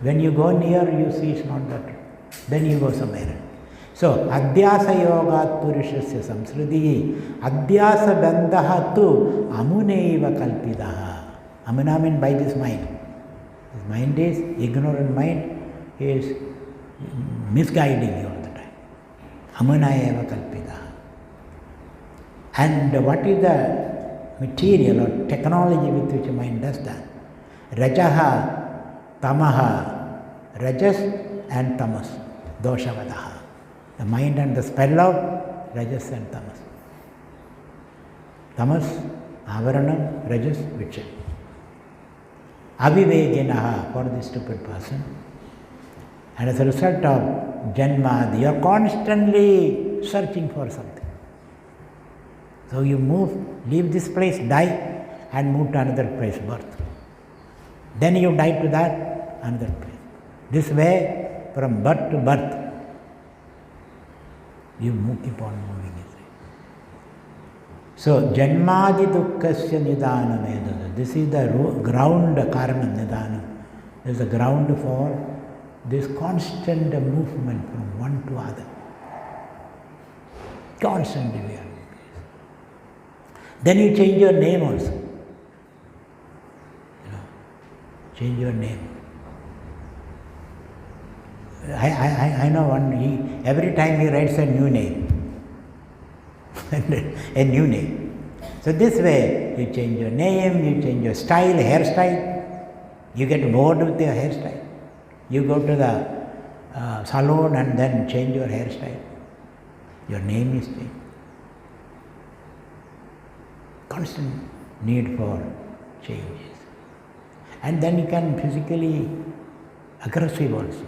When you go near, you see it's not that. Then you go somewhere. So, adhyasa yogat purushasya samsruti, adhyasa bandhaha tu amuneva kalpidaha. Amuna means by this mind. This mind is, ignorant mind is misguiding you all the time. Amuna eva kalpidaha. And what is the material or technology with which mind does that? Rajaha, tamaha, rajas and tamas, doshavadaha. The mind and the spell of rajas and tamas. Tamas, avaranam, rajas, vichya. Aviveginaha, for the stupid person. And as a result of janmadi, you are constantly searching for something. So you move, leave this place, die, and move to another place, birth. Then you die to that, another place. This way, from birth to birth, you keep on moving. So, janmadi dukkasya nidana vedana. This is the ground karana nidana. This is the ground for this constant movement from one to other. Constantly we are in place. Then you change your name also. Change your name. I know one, every time he writes a new name. A new name. So this way, you change your name, you change your style, hairstyle. You get bored with your hairstyle. You go to the salon and then change your hairstyle. Your name is changed. Constant need for changes. And then you can physically aggressive also.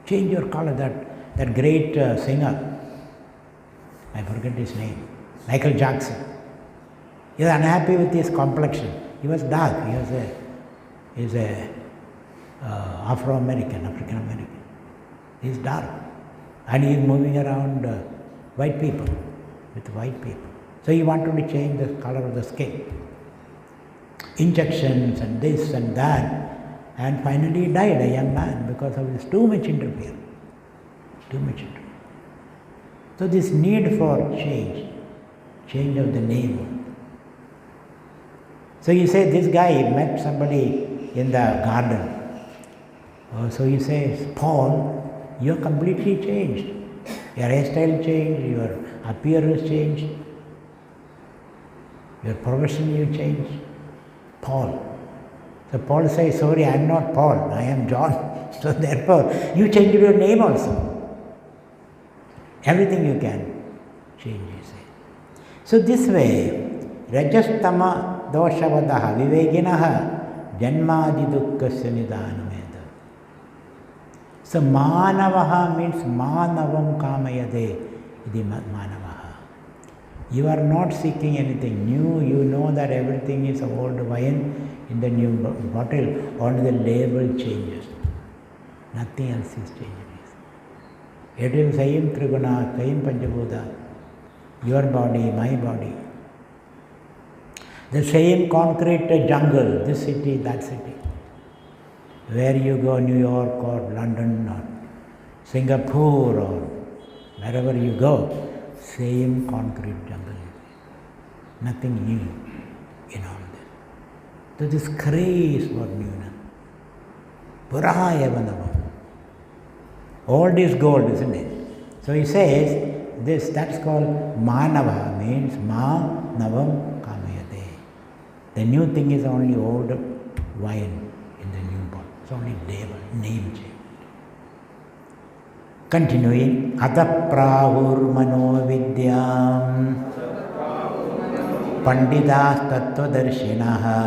Change your color. That great singer, I forget his name, Michael Jackson. He was unhappy with his complexion. He was dark. He was a African American. He is dark. And he is moving around with white people. So he wanted to change the color of the skin. Injections and this and that. And finally he died, a young man, because of this too much interference. So this need for change of the name. So you say this guy met somebody in the garden. So he says, Paul, you're completely changed. Your hairstyle changed, your appearance changed, your profession you changed. Paul. So Paul says, sorry, I am not Paul, I am John. So therefore, you change your name also. Everything you can change, you say. So this way, Rajastama doshavadaha vivekinaha janmadi dukkasya nidanameda. So manavaha means manavam kamayade iti manavaha. You are not seeking anything new, you know that everything is old wine in the new bottle, only the label changes. Nothing else is changing. It is same Triguna, same Panchabhuta, your body, my body. The same concrete jungle, this city, that city. Where you go, New York or London or Singapore or wherever you go, same concrete jungle. Nothing new in all this. So this craze for newness. Puraha evanava. Old is gold, isn't it? So he says, that's called manava, means ma navam kamayate. The new thing is only old wine in the new bottle. It's only name change. Continuing, Ata prahur mano vidyam panditas tattvadarshinaha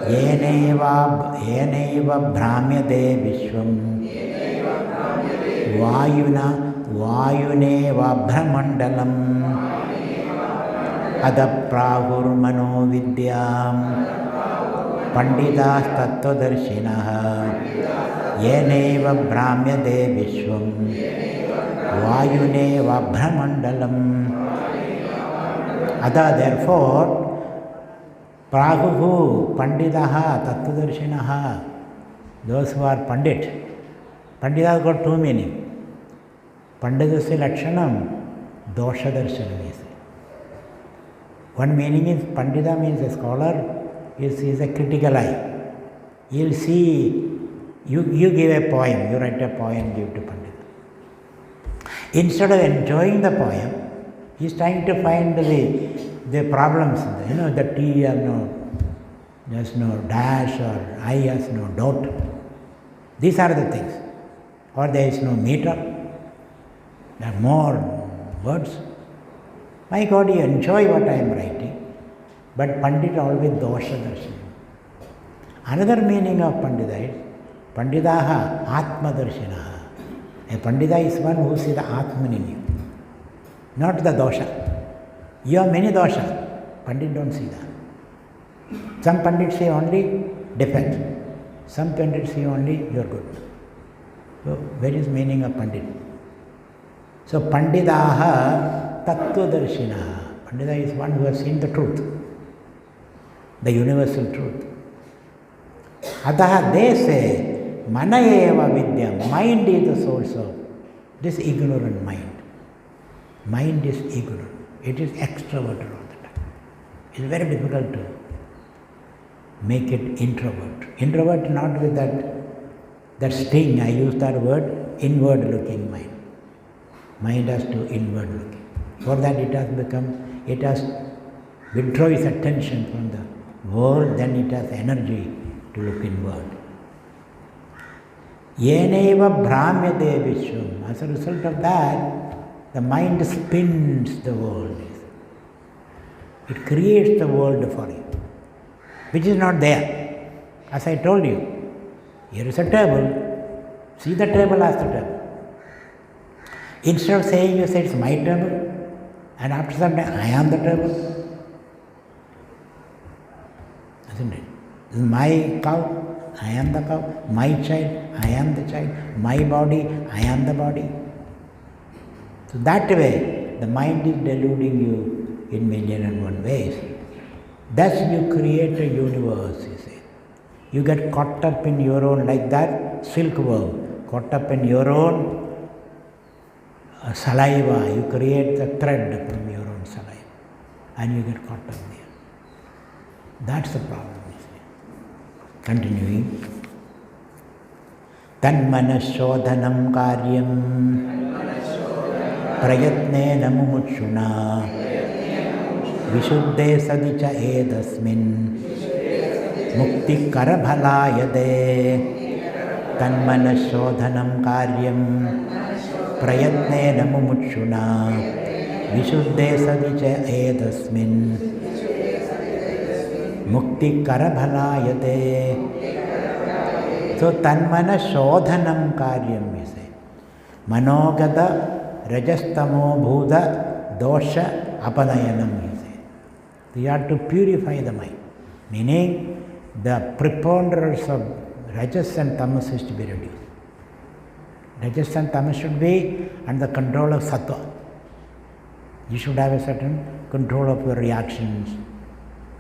yeneva bhramyade vishwam vayuneva bhramandalam Ata prahur mano vidyam panditas tattvadarshinaha yeneva bhramyade vishwam vayuneva bhramandalam. Ada, therefore, praguhu pandidaha tattvadarshinaha, those who are pandit. Pandita got two meanings. Pandidasya lakshanam, dosha darshanam is. One meaning is pandita means a scholar is a critical eye. He'll see. You give a poem, you write a poem, give to Pandita. Instead of enjoying the poem, he is trying to find the problems. The T has there's no dash, or I has no dot. These are the things. Or there is no meter. There are more words. My God, you enjoy what I am writing, but Pandita always dosha darshan. Another meaning of Pandita is Pandidaha Atmadarshinaha. A Pandita is one who sees the Atman in you, not the dosha. You have many doshas, Pandit don't see that. Some Pandits see only defect, some Pandits see only you are good. So, where is meaning of Pandit? So, Pandidaha Tattvadarshinaha. Pandita is one who has seen the truth, the universal truth. Ataha, they say, Mana eva vidya. Mind is the source of this ignorant mind. Mind is ignorant. It is extroverted all the time. It's very difficult to make it introvert. Introvert not with that sting. I use that word, inward looking mind. Mind has to inward looking. For that it has withdraw its attention from the world, then it has energy to look inward. Yeneva brahmyade vishwam. As a result of that, the mind spins the world. It creates the world for you, which is not there. As I told you, here is a table. See the table as the table. Instead of saying, you say it's my table, and after some time, I am the table. Isn't it? This is my cow, I am the cow. My child, I am the child. My body, I am the body. So that way, the mind is deluding you in million and one ways. Thus you create a universe, you say. You get caught up in your own, like that silkworm, caught up in your own saliva. You create the thread from your own saliva and you get caught up there. That's the problem, you see. Continuing. Tanmanashodhanam karyam prayatnena mumutshuna vishuddhe sadicha edasmin mukti karabhalayade. Tanmanashodhanam karyam prayatnena mumutshuna vishuddhe sadicha edasmin mukti karabhalayate. So tanmana shodhanam karyam, we say. Manogada rajastamo bhuda dosha apanayanam, we say. So you have to purify the mind. Meaning the preponderance of rajas and tamas is to be reduced. Rajas and tamas should be under the control of sattva. You should have a certain control of your reactions,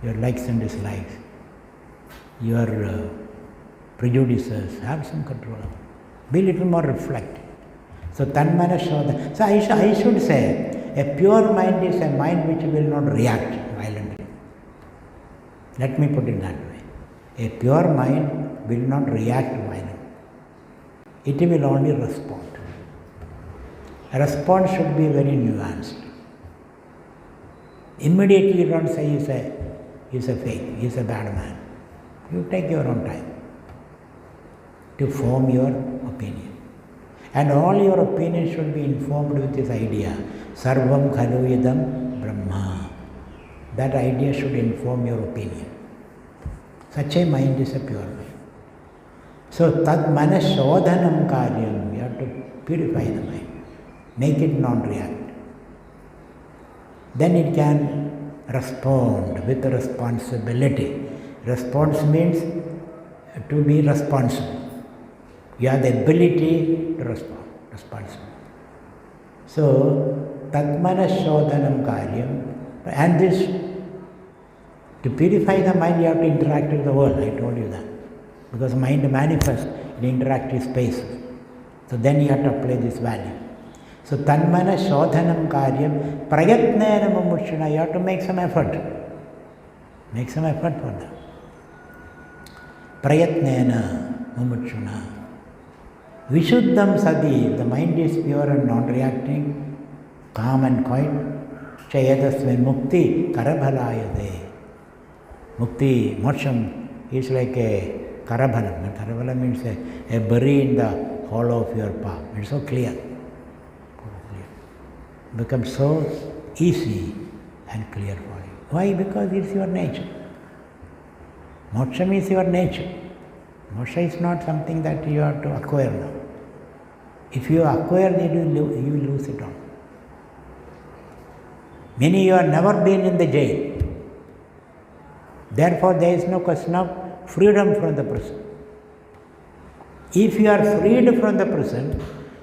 your likes and dislikes, your prejudices. Have some control of it. Be a little more reflective. So tanmana shodha. So I should say, a pure mind is a mind which will not react violently. Let me put it that way. A pure mind will not react violently. It will only respond. A response should be very nuanced. Immediately you don't say he's a fake, he's a bad man. You take your own time to form your opinion. And all your opinions should be informed with this idea, Sarvam Khalu Idam Brahma. That idea should inform your opinion. Such a mind is a pure mind. So tad manas shodhanam karyam, you have to purify the mind, make it non-reactive. Then it can respond with responsibility. Response means to be responsible. You have the ability to respond, responsible. So, tatmana shodhanam karyam, and this, to purify the mind, you have to interact with the world. I told you that. Because mind manifests in interactive space. So then you have to apply this value. So, tanmana shodhanam karyam prayatnena mumutshuna, you have to make some effort. Make some effort for that. Prayatnena mumutshuna. Vishuddham sadi, the mind is pure and non-reacting, calm and quiet. Chayadasmin mukti karabhalayade. Mukti, moksham is like a karabhala. Karabhala means a berry in the hollow of your palm. It's so clear. It becomes so easy and clear for you. Why? Because it's your nature. Moksha is your nature. Moksha is not something that you have to acquire now. If you acquire it, you lose it all. Meaning you have never been in the jail. Therefore, there is no question of freedom from the prison. If you are freed from the prison,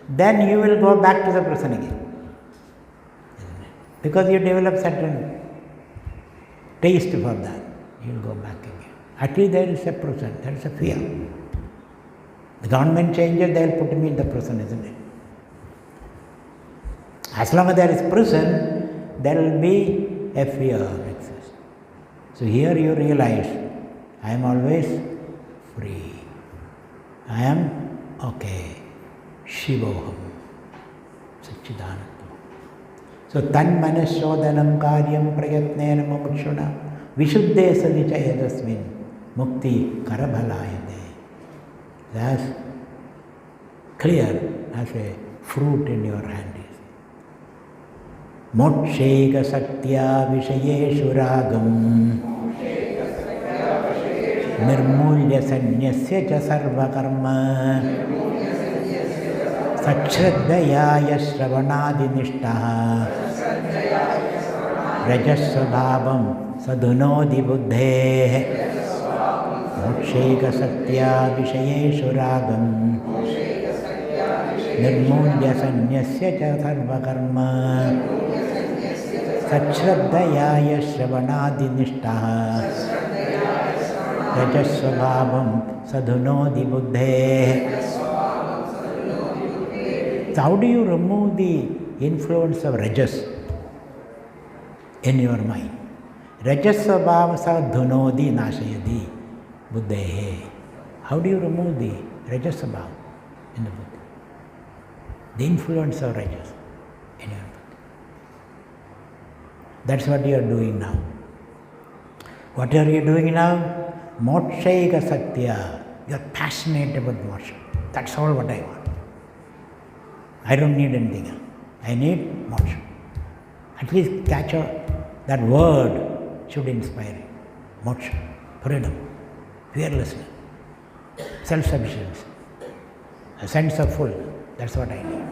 then you will go back to the prison again. Because you develop certain taste for that. You will go back again. At least there is a prison, there is a fear. The government changes, they'll put me in the prison, isn't it? As long as there is prison, there will be a fear of existence. So here you realize, I am always free. I am okay. Shivoham. Satchidananda. So tan manashodhanam karyam prayatnena mumukshuna vishuddhe sadicha yadasmin mukti karabhalayate. That's clear as a fruit in your hand. Mokshega satya vishayeshu ragam nirmulya sanyasya cha sarva karma sachraddhaya shravanadi nishtaha rajasvabhavam sadhunodi buddhe mokshega satya vishayeshu ragam nirmulya sanyasya cha sarva karma sachraddhaya shravanadi nishtaha rajasvabhavam sadhunodi buddhe. So how do you remove the influence of rajas in your mind? Rajasvabhavam sadhunodi nashayadi buddhe. How do you remove the rajasvabhavam in the Buddha? The influence of rajas in your Buddha. That's what you are doing now. What are you doing now? Mokshaiga satya. You are passionate about moksha. That's all what I want. I don't need anything else. I need moksha. At least catch that word should inspire you. Moksha, freedom, fearlessness, self-sufficiency, a sense of full. That's what I need.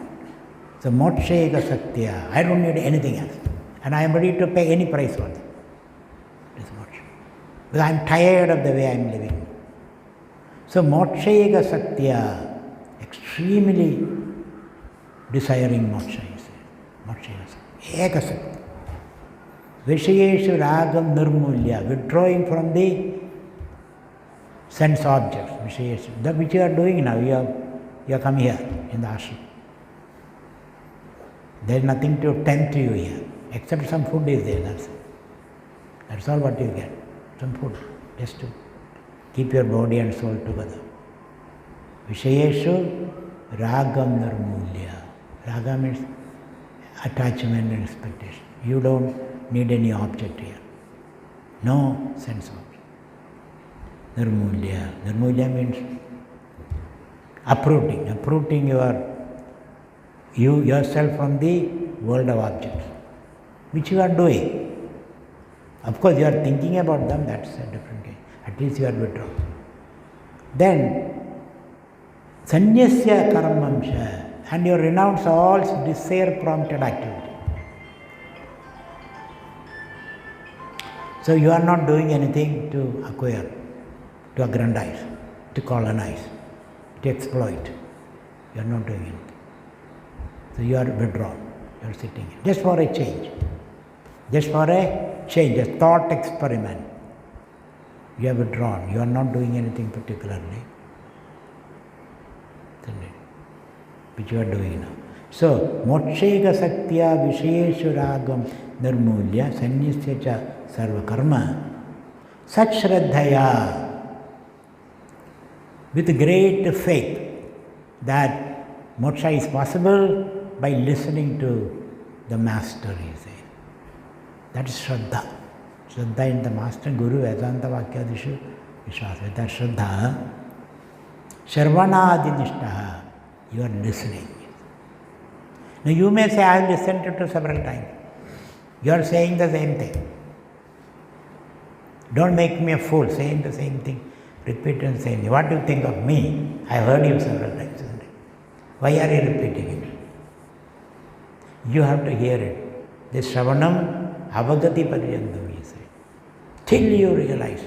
So mokshaiga satya. I don't need anything else. And I am ready to pay any price for it. This moksha. Because I am tired of the way I am living. So mokshaiga satya, extremely desiring moksha, you say. Mokshaiga satya. Eka satya. Vishayeshu ragam nirmulya, withdrawing from the sense objects. Vishayeshu. That which you are doing now, you are come here in the ashram. There is nothing to tempt you here. Except some food is there, that's it. That's all what you get. Some food, just to keep your body and soul together. Vishayeshu ragam nirmulya. Raga means attachment and expectation. You don't need any object here. No sense object. Nirmulya. Nirmulya means uprooting yourself from the world of objects, which you are doing. Of course, you are thinking about them, that's a different case. At least you are withdrawn. Then, sanyasya karmamsha, and you renounce all desire-prompted activity. So you are not doing anything to acquire, to aggrandize, to colonize, to exploit. You are not doing anything. So you are withdrawn. You are sitting here. Just for a change. Just for a change, a thought experiment. You are withdrawn. You are not doing anything particularly. Which you are doing now. So, mokshaiga satya vishayeshu ragam nirmulya sanyasya cha sarva karma sachraddhaya, with great faith that moksha is possible by listening to the master, you say. That is Shraddha. Shraddha in the master, Guru, Vedanta, Vakyadishu, Vishwasa. That Shraddha. Sharvanadi nishtaha. You are listening. Now you may say, I have listened to it several times. You are saying the same thing. Don't make me a fool saying the same thing. Repeat and say, what do you think of me? I have heard you several times, isn't it? Why are you repeating it? You have to hear it. This Shravanam avagati paryantam, he said. Till you realize,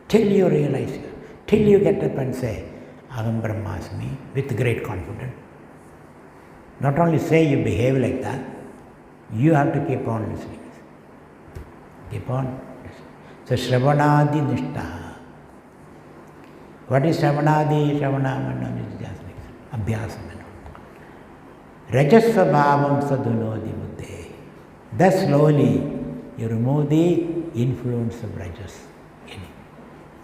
till you get up and say, Aham Brahmasmi, with great confidence. Not only say, you behave like that, you have to keep on listening. Keep on listening. So Shravanadi Nishtaha. What is Shravanadi, Shravanamanam is just like Abhyasam. Rajasvabhavam sadhunodi buddhe. Thus slowly you remove the influence of Rajas.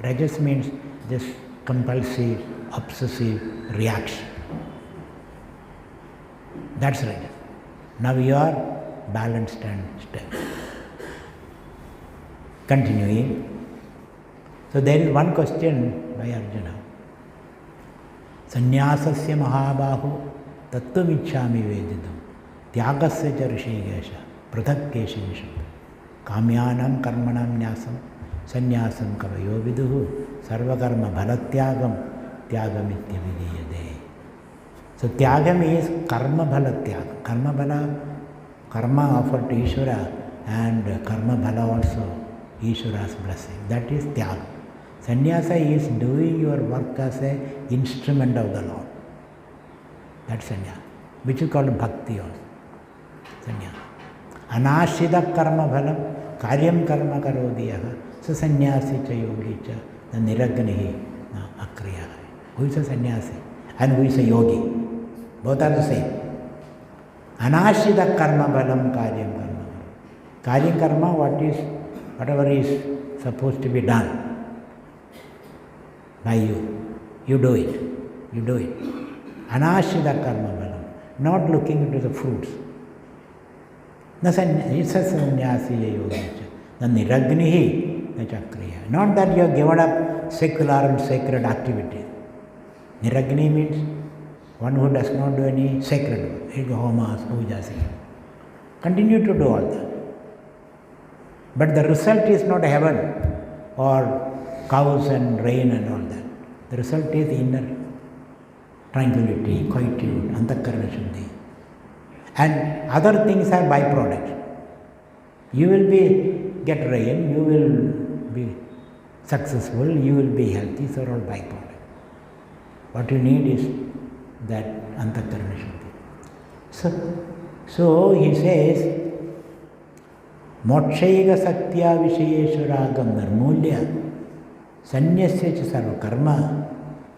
Rajas means this compulsive, obsessive reaction. That's Rajas. Now you are balanced and stable. Continuing. So there is one question by Arjuna. Sannyasasya mahabahu tattvam-ichchami vedidam tyagasya ca rishikesha prathak keshavisham kamyanam karmanam nyasam sannyasam kavayo viduhu sarvakarma bhalatyagam tyagamittya vidiyade. So tyagam is karma bhalatyagam. Karma offered to Ishvara and karma bhala also Ishvara's blessing. That is tyagam. Sannyasa is doing your work as an instrument of the Lord. That's sannyasa, which is called bhakti also. Sannyasa. Anashida karma bhalam karyam karma karodiyaha sa sannyasi cha yogi cha na niragnihi na akriya. Who is a sannyasi and who is a yogi? Both are the same. Anashida karma bhalam karyam karma. Karyam karma, whatever is supposed to be done by you, you do it. You do it. Anashida karma bhalam. Not looking into the fruits. It's a sannyasi yogi. The niragnihi na chakriya. Not that you have given up secular and sacred activities. Niragni means one who does not do any sacred work. Homas, pujas. Continue to do all that. But the result is not heaven or cows and rain and all that. The result is inner tranquility, quietude, antakarana shuddhi. And other things are byproducts. You will get rain, you will be successful, you will be healthy, these are all byproducts. What you need is that antakarana shuddhi. So he says, Mokshaiga satya vishayeshu ragam nirmulya sanyasya cha sarva karma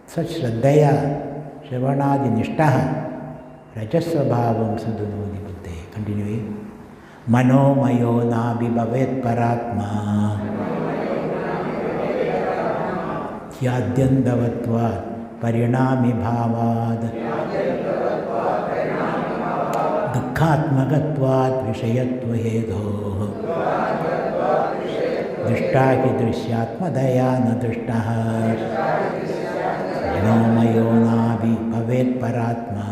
sat shraddhaya shravanadi nishtaha rajasvabhavam sadhunodi buddhe. Continuing. Manomayo nabi bhavet paratma hyadyandavatvat parinami bhavad dukkhatmagatvat vishayatva hedho dृष्टा की दृश्यात्मदया न दृष्टः मनोमयो नाभि भवेत् परात्मा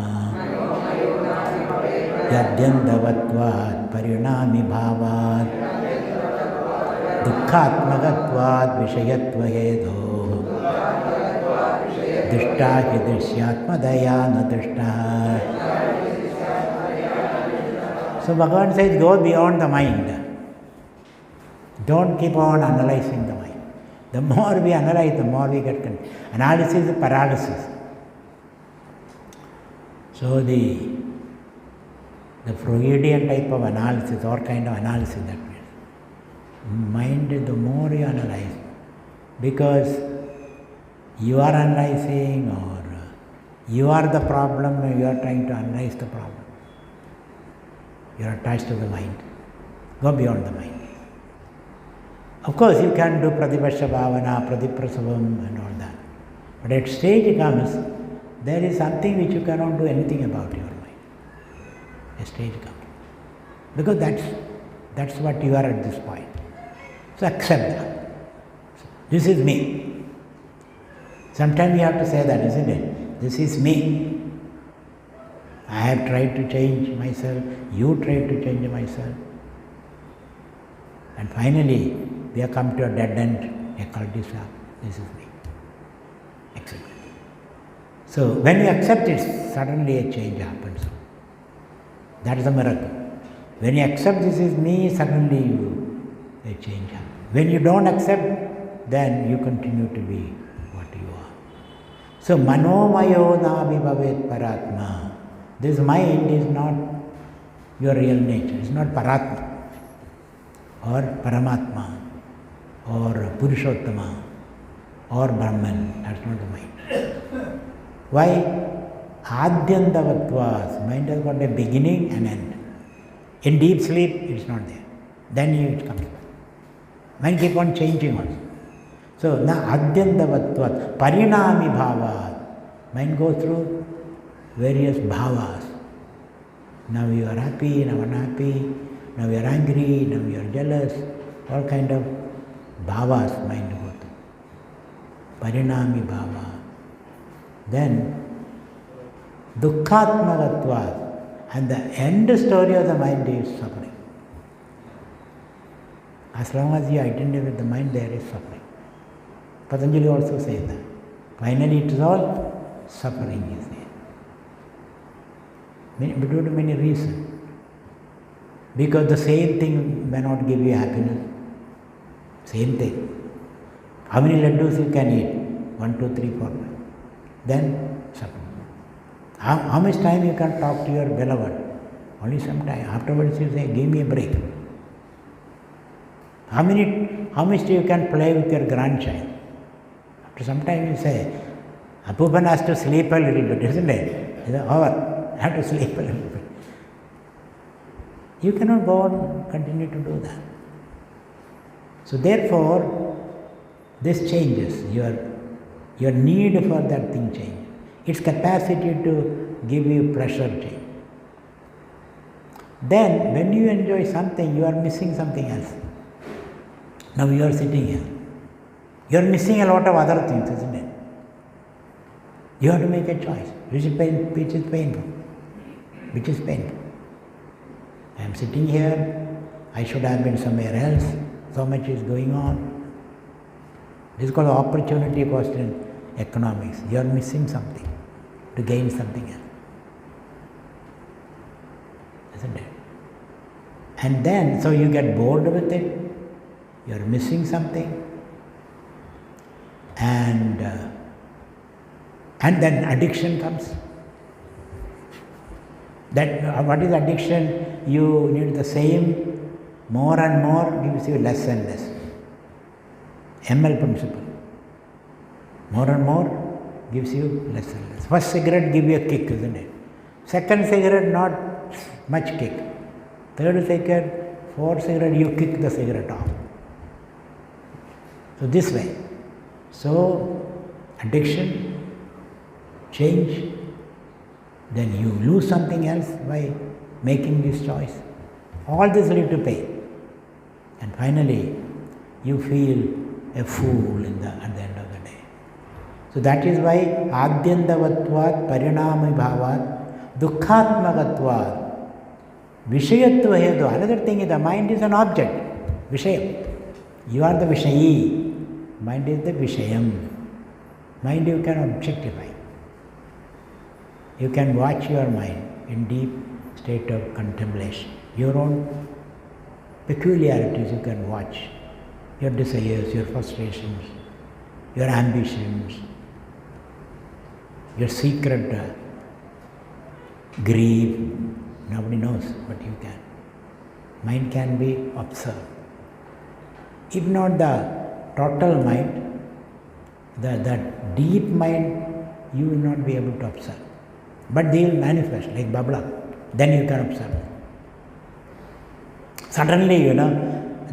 यद्यन्दवत्वात् परिणामि भावात् दुःखात्मकत्वात् विषयत्वहेतोः दृष्टा की दृश्यात्मदया न दृष्टः. So Bhagavan says, go beyond the mind. Don't keep on analyzing the mind. The more we analyze, the more we get confused. Analysis is paralysis. So the Freudian type of analysis, or kind of analysis that means. Mind, the more you analyze, because you are analyzing or you are the problem, you are trying to analyze the problem. You are attached to the mind. Go beyond the mind. Of course, you can do pratipasya bhavana, pratiprasavam and all that. But at stage comes, there is something which you cannot do anything about your mind. A stage comes. Because that's what you are at this point. So accept that. This is me. Sometimes you have to say that, isn't it? This is me. I have tried to change myself. You tried to change myself. And finally, we have come to a dead end, a cul-de-sac. This is me. Accept it. So when you accept it, suddenly a change happens. That is a miracle. When you accept this is me, suddenly a change happens. When you don't accept, then you continue to be what you are. So manomayo nabi bhavet paratma. This mind is not your real nature. It's not paratma or paramatma or purushottama or Brahman. That's not the mind. Why? Adyandavattvas. Mind has got a beginning and end. In deep sleep, it's not there. Then it comes back. Mind keep on changing also. So, na adyandavattvas, parinami bhavat. Mind goes through various bhavas. Now you are happy, now unhappy, now you are angry, now you are jealous. All kind of bhavas mind goes through. Parinami bhava. Then, dukkhatmagatvat. And the end story of the mind is suffering. As long as you identify with the mind, there is suffering. Patanjali also says that. Finally, it is all suffering is there. Due to many reasons. Because the same thing may not give you happiness. Same thing. How many laddus you can eat? 1, 2, 3, 4, 5. Then suffering. How much time you can talk to your beloved? Only some time. Afterwards you say, give me a break. How much you can play with your grandchild? After some time you say, Apupan has to sleep a little bit, isn't it? It's over. I have to sleep a little bit. You cannot go on continue to do that. So therefore, this changes. Your need for that thing changes. Its capacity to give you pleasure changes. Then, when you enjoy something, you are missing something else. Now you are sitting here. You are missing a lot of other things, isn't it? You have to make a choice. Which is painful. Which is painful. I am sitting here. I should have been somewhere else. So much is going on. This is called opportunity cost in economics. You are missing something to gain something else. Isn't it? And then, so you get bored with it. You are missing something. And then addiction comes. That what is addiction? You need the same, more and more gives you less and less. ML principle. More and more gives you less and less. First cigarette gives you a kick, isn't it? Second cigarette, not much kick. Third cigarette, fourth cigarette, you kick the cigarette off. So this way. So addiction, change, then you lose something else by making this choice. All this lead to pain. And finally, you feel a fool at the end of the day. So that is why Adyandavatvat Parinami Bhavat Dukkhatmagatvat Vishayatva Hedu. Another thing is the mind is an object. Vishayam. You are the Vishayi. Mind is the Vishayam. Mind you can objectify. You can watch your mind in deep state of contemplation. Your own peculiarities you can watch. Your desires, your frustrations, your ambitions, your secret grief. Nobody knows, but you can. Mind can be observed. If not the total mind, that deep mind, you will not be able to observe. But they will manifest like Babla. Then you can observe. Suddenly,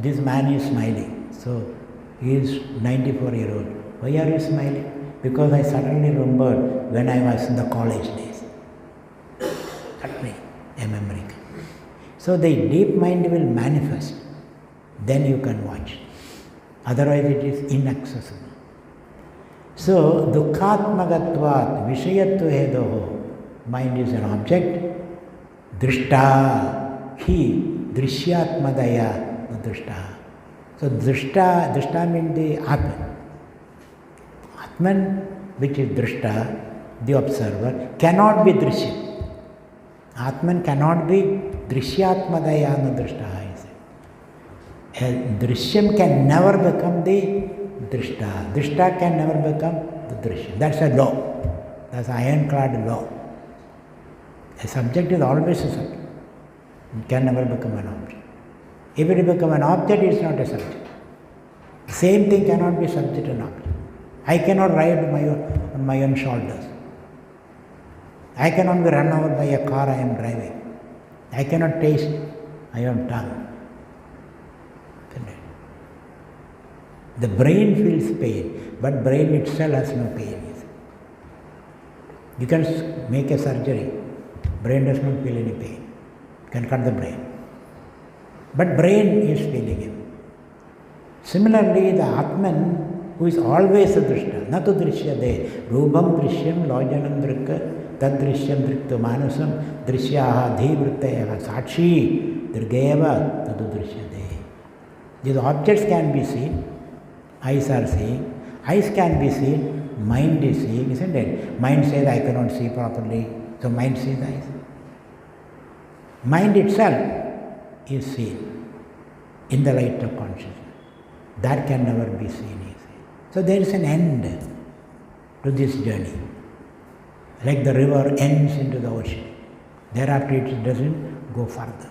this man is smiling. So, he is 94-year-old. Why are you smiling? Because I suddenly remembered when I was in the college days. Suddenly, a memory. So, the deep mind will manifest. Then you can watch. Otherwise, it is inaccessible. So, dukkhatmagatvat vishayatva hedoho. Mind is an object. Drishta, he, drishyatmadaya, drishta. So, drishta means the Atman. Atman, which is drishta, the observer, cannot be drishya. Atman cannot be drishyatmadaya, drishta, he said. Drishyam can never become the drishta. Drishta can never become the drishyam. That's a law. That's an ironclad law. A subject is always a subject. It can never become an object. If it becomes an object, it is not a subject. The same thing cannot be subject and object. I cannot ride on my own shoulders. I cannot be run over by a car I am driving. I cannot taste my own tongue. The brain feels pain, but brain itself has no pain. You can make a surgery, brain does not feel any pain. You can cut the brain. But brain is feeling it. Similarly, the Atman, who is always a drishta, natu drishyade, rupam drishyam lojanam drikka, tad drishyam driktu manasam, drishyaha dhivrittayaha sakshi, dirgeva tadu drishyade. These objects can be seen, eyes are seeing, eyes can be seen, mind is seeing, isn't it? Mind says, I cannot see properly, so mind sees eyes. Mind itself is seen in the light of consciousness. That can never be seen easily. So there is an end to this journey. Like the river ends into the ocean. Thereafter it doesn't go further.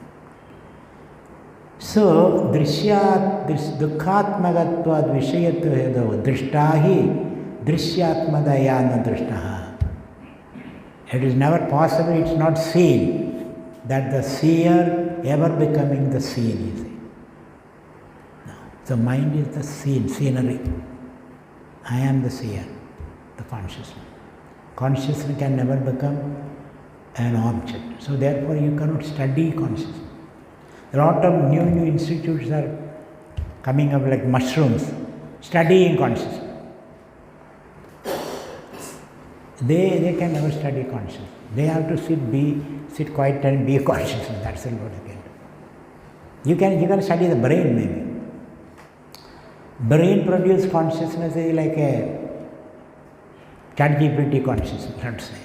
So, drishyat, dukkhatmagatvad vishayatva hedo, drishtahi, drishyatmadayana drishtaha. It is never possible, it is not seen, that the seer ever becoming the seen, you see. No. So, mind is the scenery. I am the seer, the consciousness. Consciousness can never become an object. So, therefore, you cannot study consciousness. A lot of new institutes are coming up like mushrooms, studying consciousness. They can never study consciousness. They have to sit quiet and be conscious. That's all what they can do. You can study the brain maybe. Brain produce consciousness is like a ChatGPT consciousness, let's say.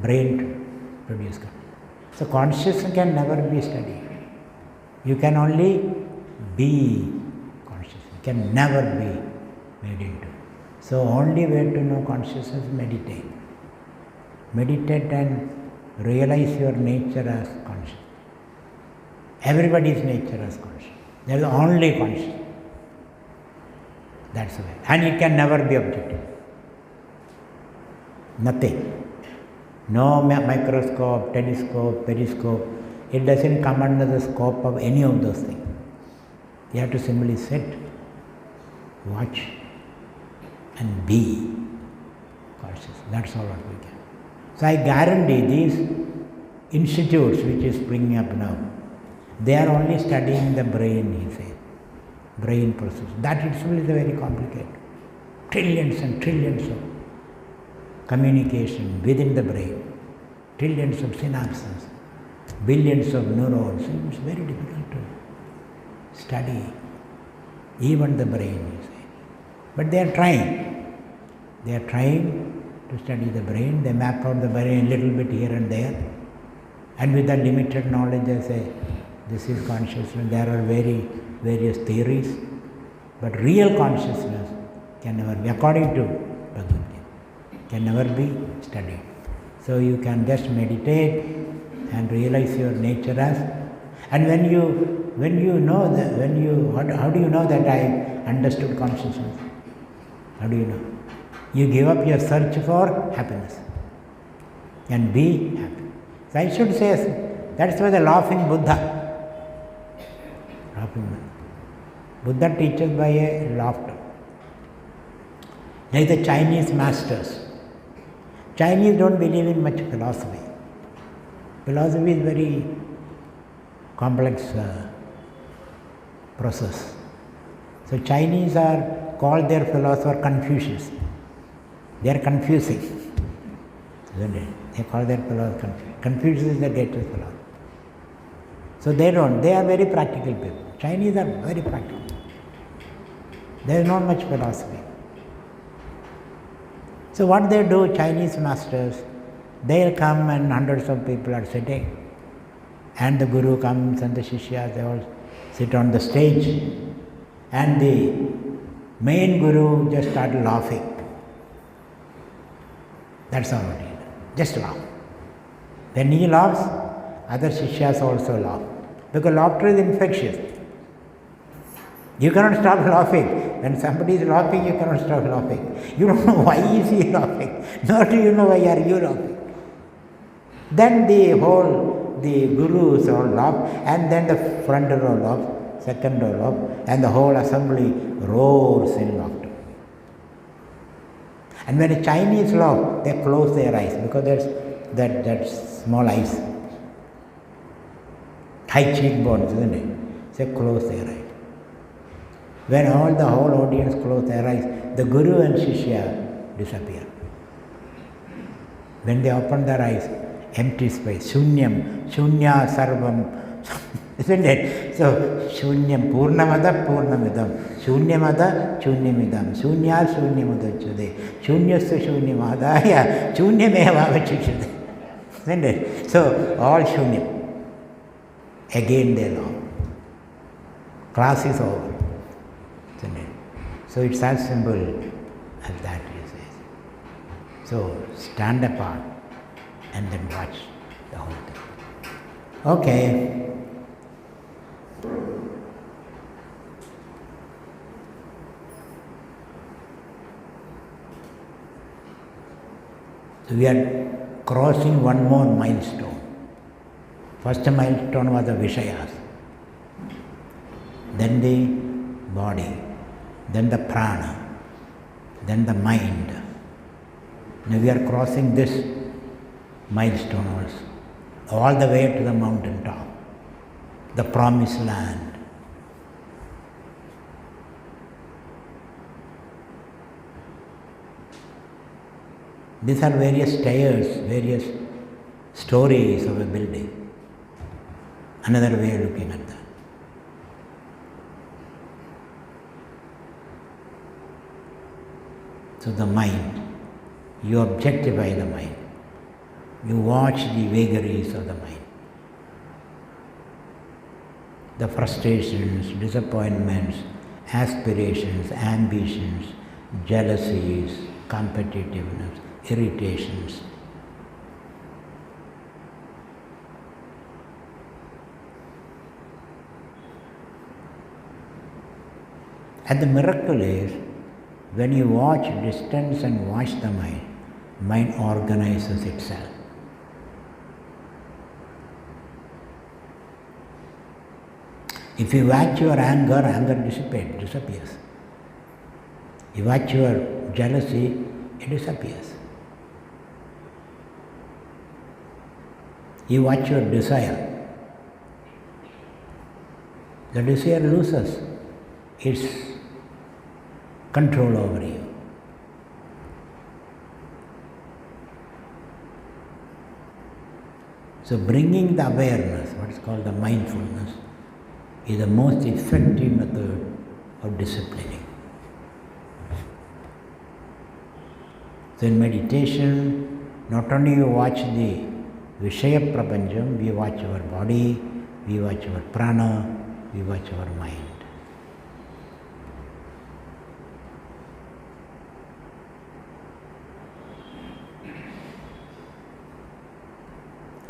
Brain produce consciousness. So consciousness can never be studied. You can only be conscious. You can never be made into. So only way to know consciousness is meditate. Meditate and realize your nature as conscious. Everybody's nature as conscious. There is only conscious. That's the way. And it can never be objective. Nothing. No microscope, telescope, periscope. It doesn't come under the scope of any of those things. You have to simply sit, watch, and be conscious. That's all what we can. So I guarantee these institutes which is springing up now, they are only studying the brain, you say, brain process. That itself is very complicated. Trillions and trillions of communication within the brain, trillions of synapses, billions of neurons. It's very difficult to study even the brain, you say. But they are trying. They are trying to study the brain. They map out the brain a little bit here and there. And with that limited knowledge, they say, this is consciousness. There are various theories. But real consciousness can never be, according to Bhagavad Gita, can never be studied. So you can just meditate and realize your nature as, and when you know that, how do you know that I understood consciousness? How do you know? You give up your search for happiness and be happy. So I should say, that's why the laughing Buddha. Buddha teaches by a laughter. Like the Chinese masters. Chinese don't believe in much philosophy. Philosophy is very complex process. So Chinese are called their philosopher Confucius. They are confusing. Isn't it? They call their philosopher Confucius. Confucius is the greatest philosopher. So they are very practical people. Chinese are very practical. There is not much philosophy. So what they do, Chinese masters, they'll come and hundreds of people are sitting. And the Guru comes and the Shishyas, they all sit on the stage. And the main Guru just started laughing. That's all it is. Just laugh. When he laughs, other Shishyas also laugh. Because laughter is infectious. You cannot stop laughing. When somebody is laughing, you cannot stop laughing. You don't know why is he laughing, nor do you know why are you laughing. Then the gurus all laugh, and then the front row laugh, second row laugh, and the whole assembly roars in laughter. And when a Chinese laugh, they close their eyes because there's that small eyes, high cheekbones, isn't it? They close their eyes. When the whole audience close their eyes, the Guru and Shishya disappear. When they open their eyes, empty space, shunyam, shunya sarvam, isn't it? So, shunyam, purnamada, purnamidam, shunyamada, shunyamidam, shunya, shunyamudachyade, shunyasya, shunyamadaya, shunyameva vachichyade. Isn't it? So, all shunyam. Again they laugh. Class is over. Isn't it? So, it's as simple as that, he says. So, stand apart and then watch the whole thing. Okay. So we are crossing one more milestone. First milestone was the Vishayas, then the body, then the prana, then the mind. Now we are crossing this milestone also, all the way to the mountain top, the promised land. These are various stairs, various stories of a building. Another way of looking at that. So the mind, you objectify the mind. You watch the vagaries of the mind. The frustrations, disappointments, aspirations, ambitions, jealousies, competitiveness, irritations. And the miracle is, when you watch distance and watch the mind organizes itself. If you watch your anger, anger disappears. You watch your jealousy, it disappears. You watch your desire, the desire loses its control over you. So bringing the awareness, what is called the mindfulness, is the most effective method of disciplining. So in meditation, not only you watch the Vishaya Prapancham, we watch our body, we watch our prana, we watch our mind.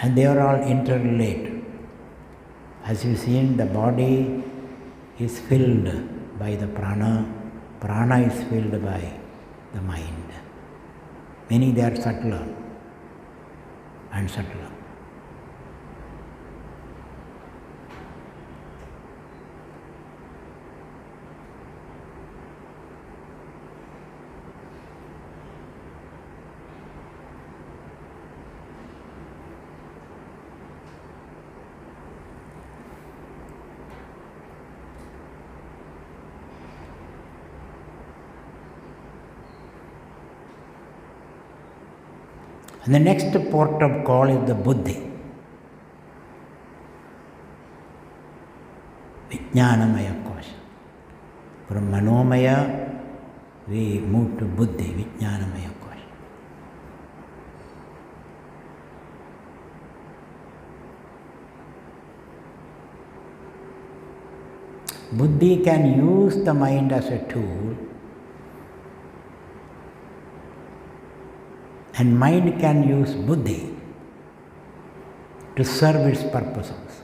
And they are all interrelated. As you see, the body is filled by the prana, prana is filled by the mind. Meaning they are subtler and subtler. And the next port of call is the buddhi. Vijnanamaya kosha. From manomaya, we move to buddhi, Vijnanamaya kosha. Buddhi can use the mind as a tool, and mind can use buddhi to serve its purposes.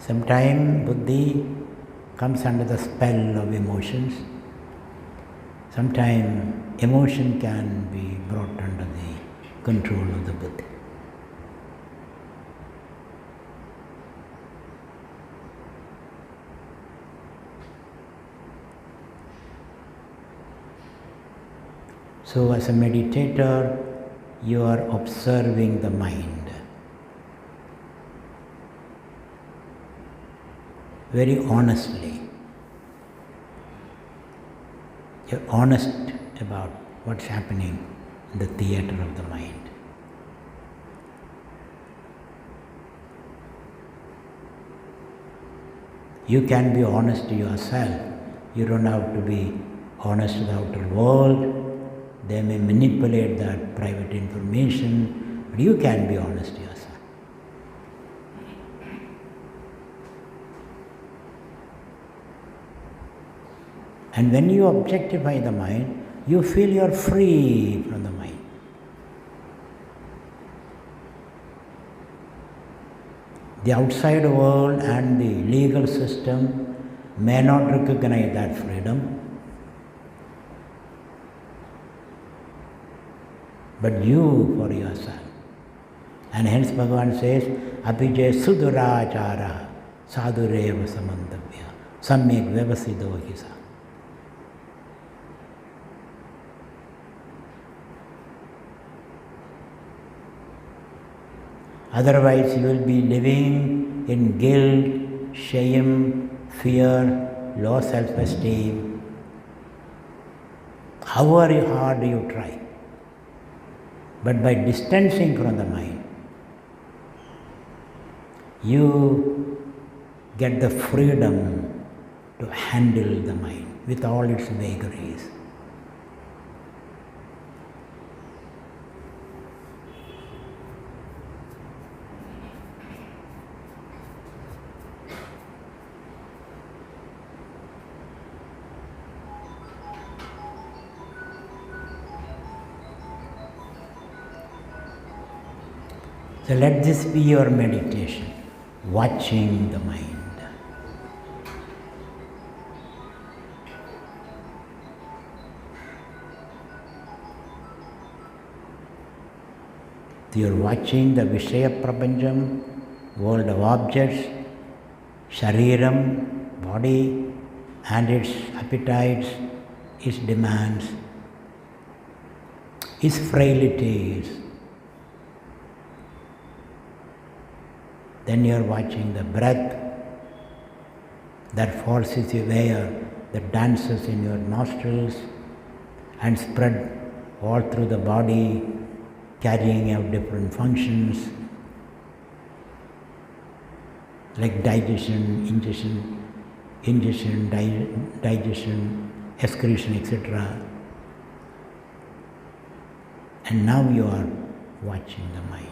Sometimes buddhi comes under the spell of emotions. Sometimes emotion can be brought under the control of the buddhi. So as a meditator, you are observing the mind very honestly. You're honest about what's happening in the theater of the mind. You can be honest to yourself. You don't have to be honest to the outer world. They may manipulate that private information, but you can be honest to yourself. And when you objectify the mind, you feel you're free from the mind. The outside world and the legal system may not recognize that freedom, but you for yourself. And hence Bhagavan says, Abhijay sudurachara sadhureva samantavya samyak vyavasido hisa. Otherwise you will be living in guilt, shame, fear, low self-esteem. However hard you try. But by distancing from the mind, you get the freedom to handle the mind with all its vagaries. So let this be your meditation, watching the mind. You are watching the Vishaya Prapancham, world of objects, Shariram, body, and its appetites, its demands, its frailties. Then you are watching the breath that forces you air, that dances in your nostrils and spread all through the body, carrying out different functions like digestion, digestion, excretion, etc. And now you are watching the mind.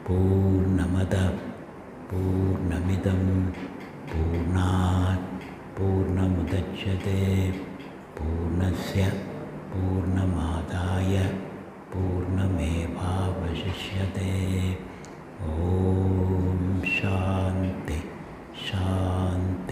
Purnamada Purnamidam Purnat Purnamudachyate Purnasya Purnamadaya Purnamevavashishyate. Om Shanti Shanti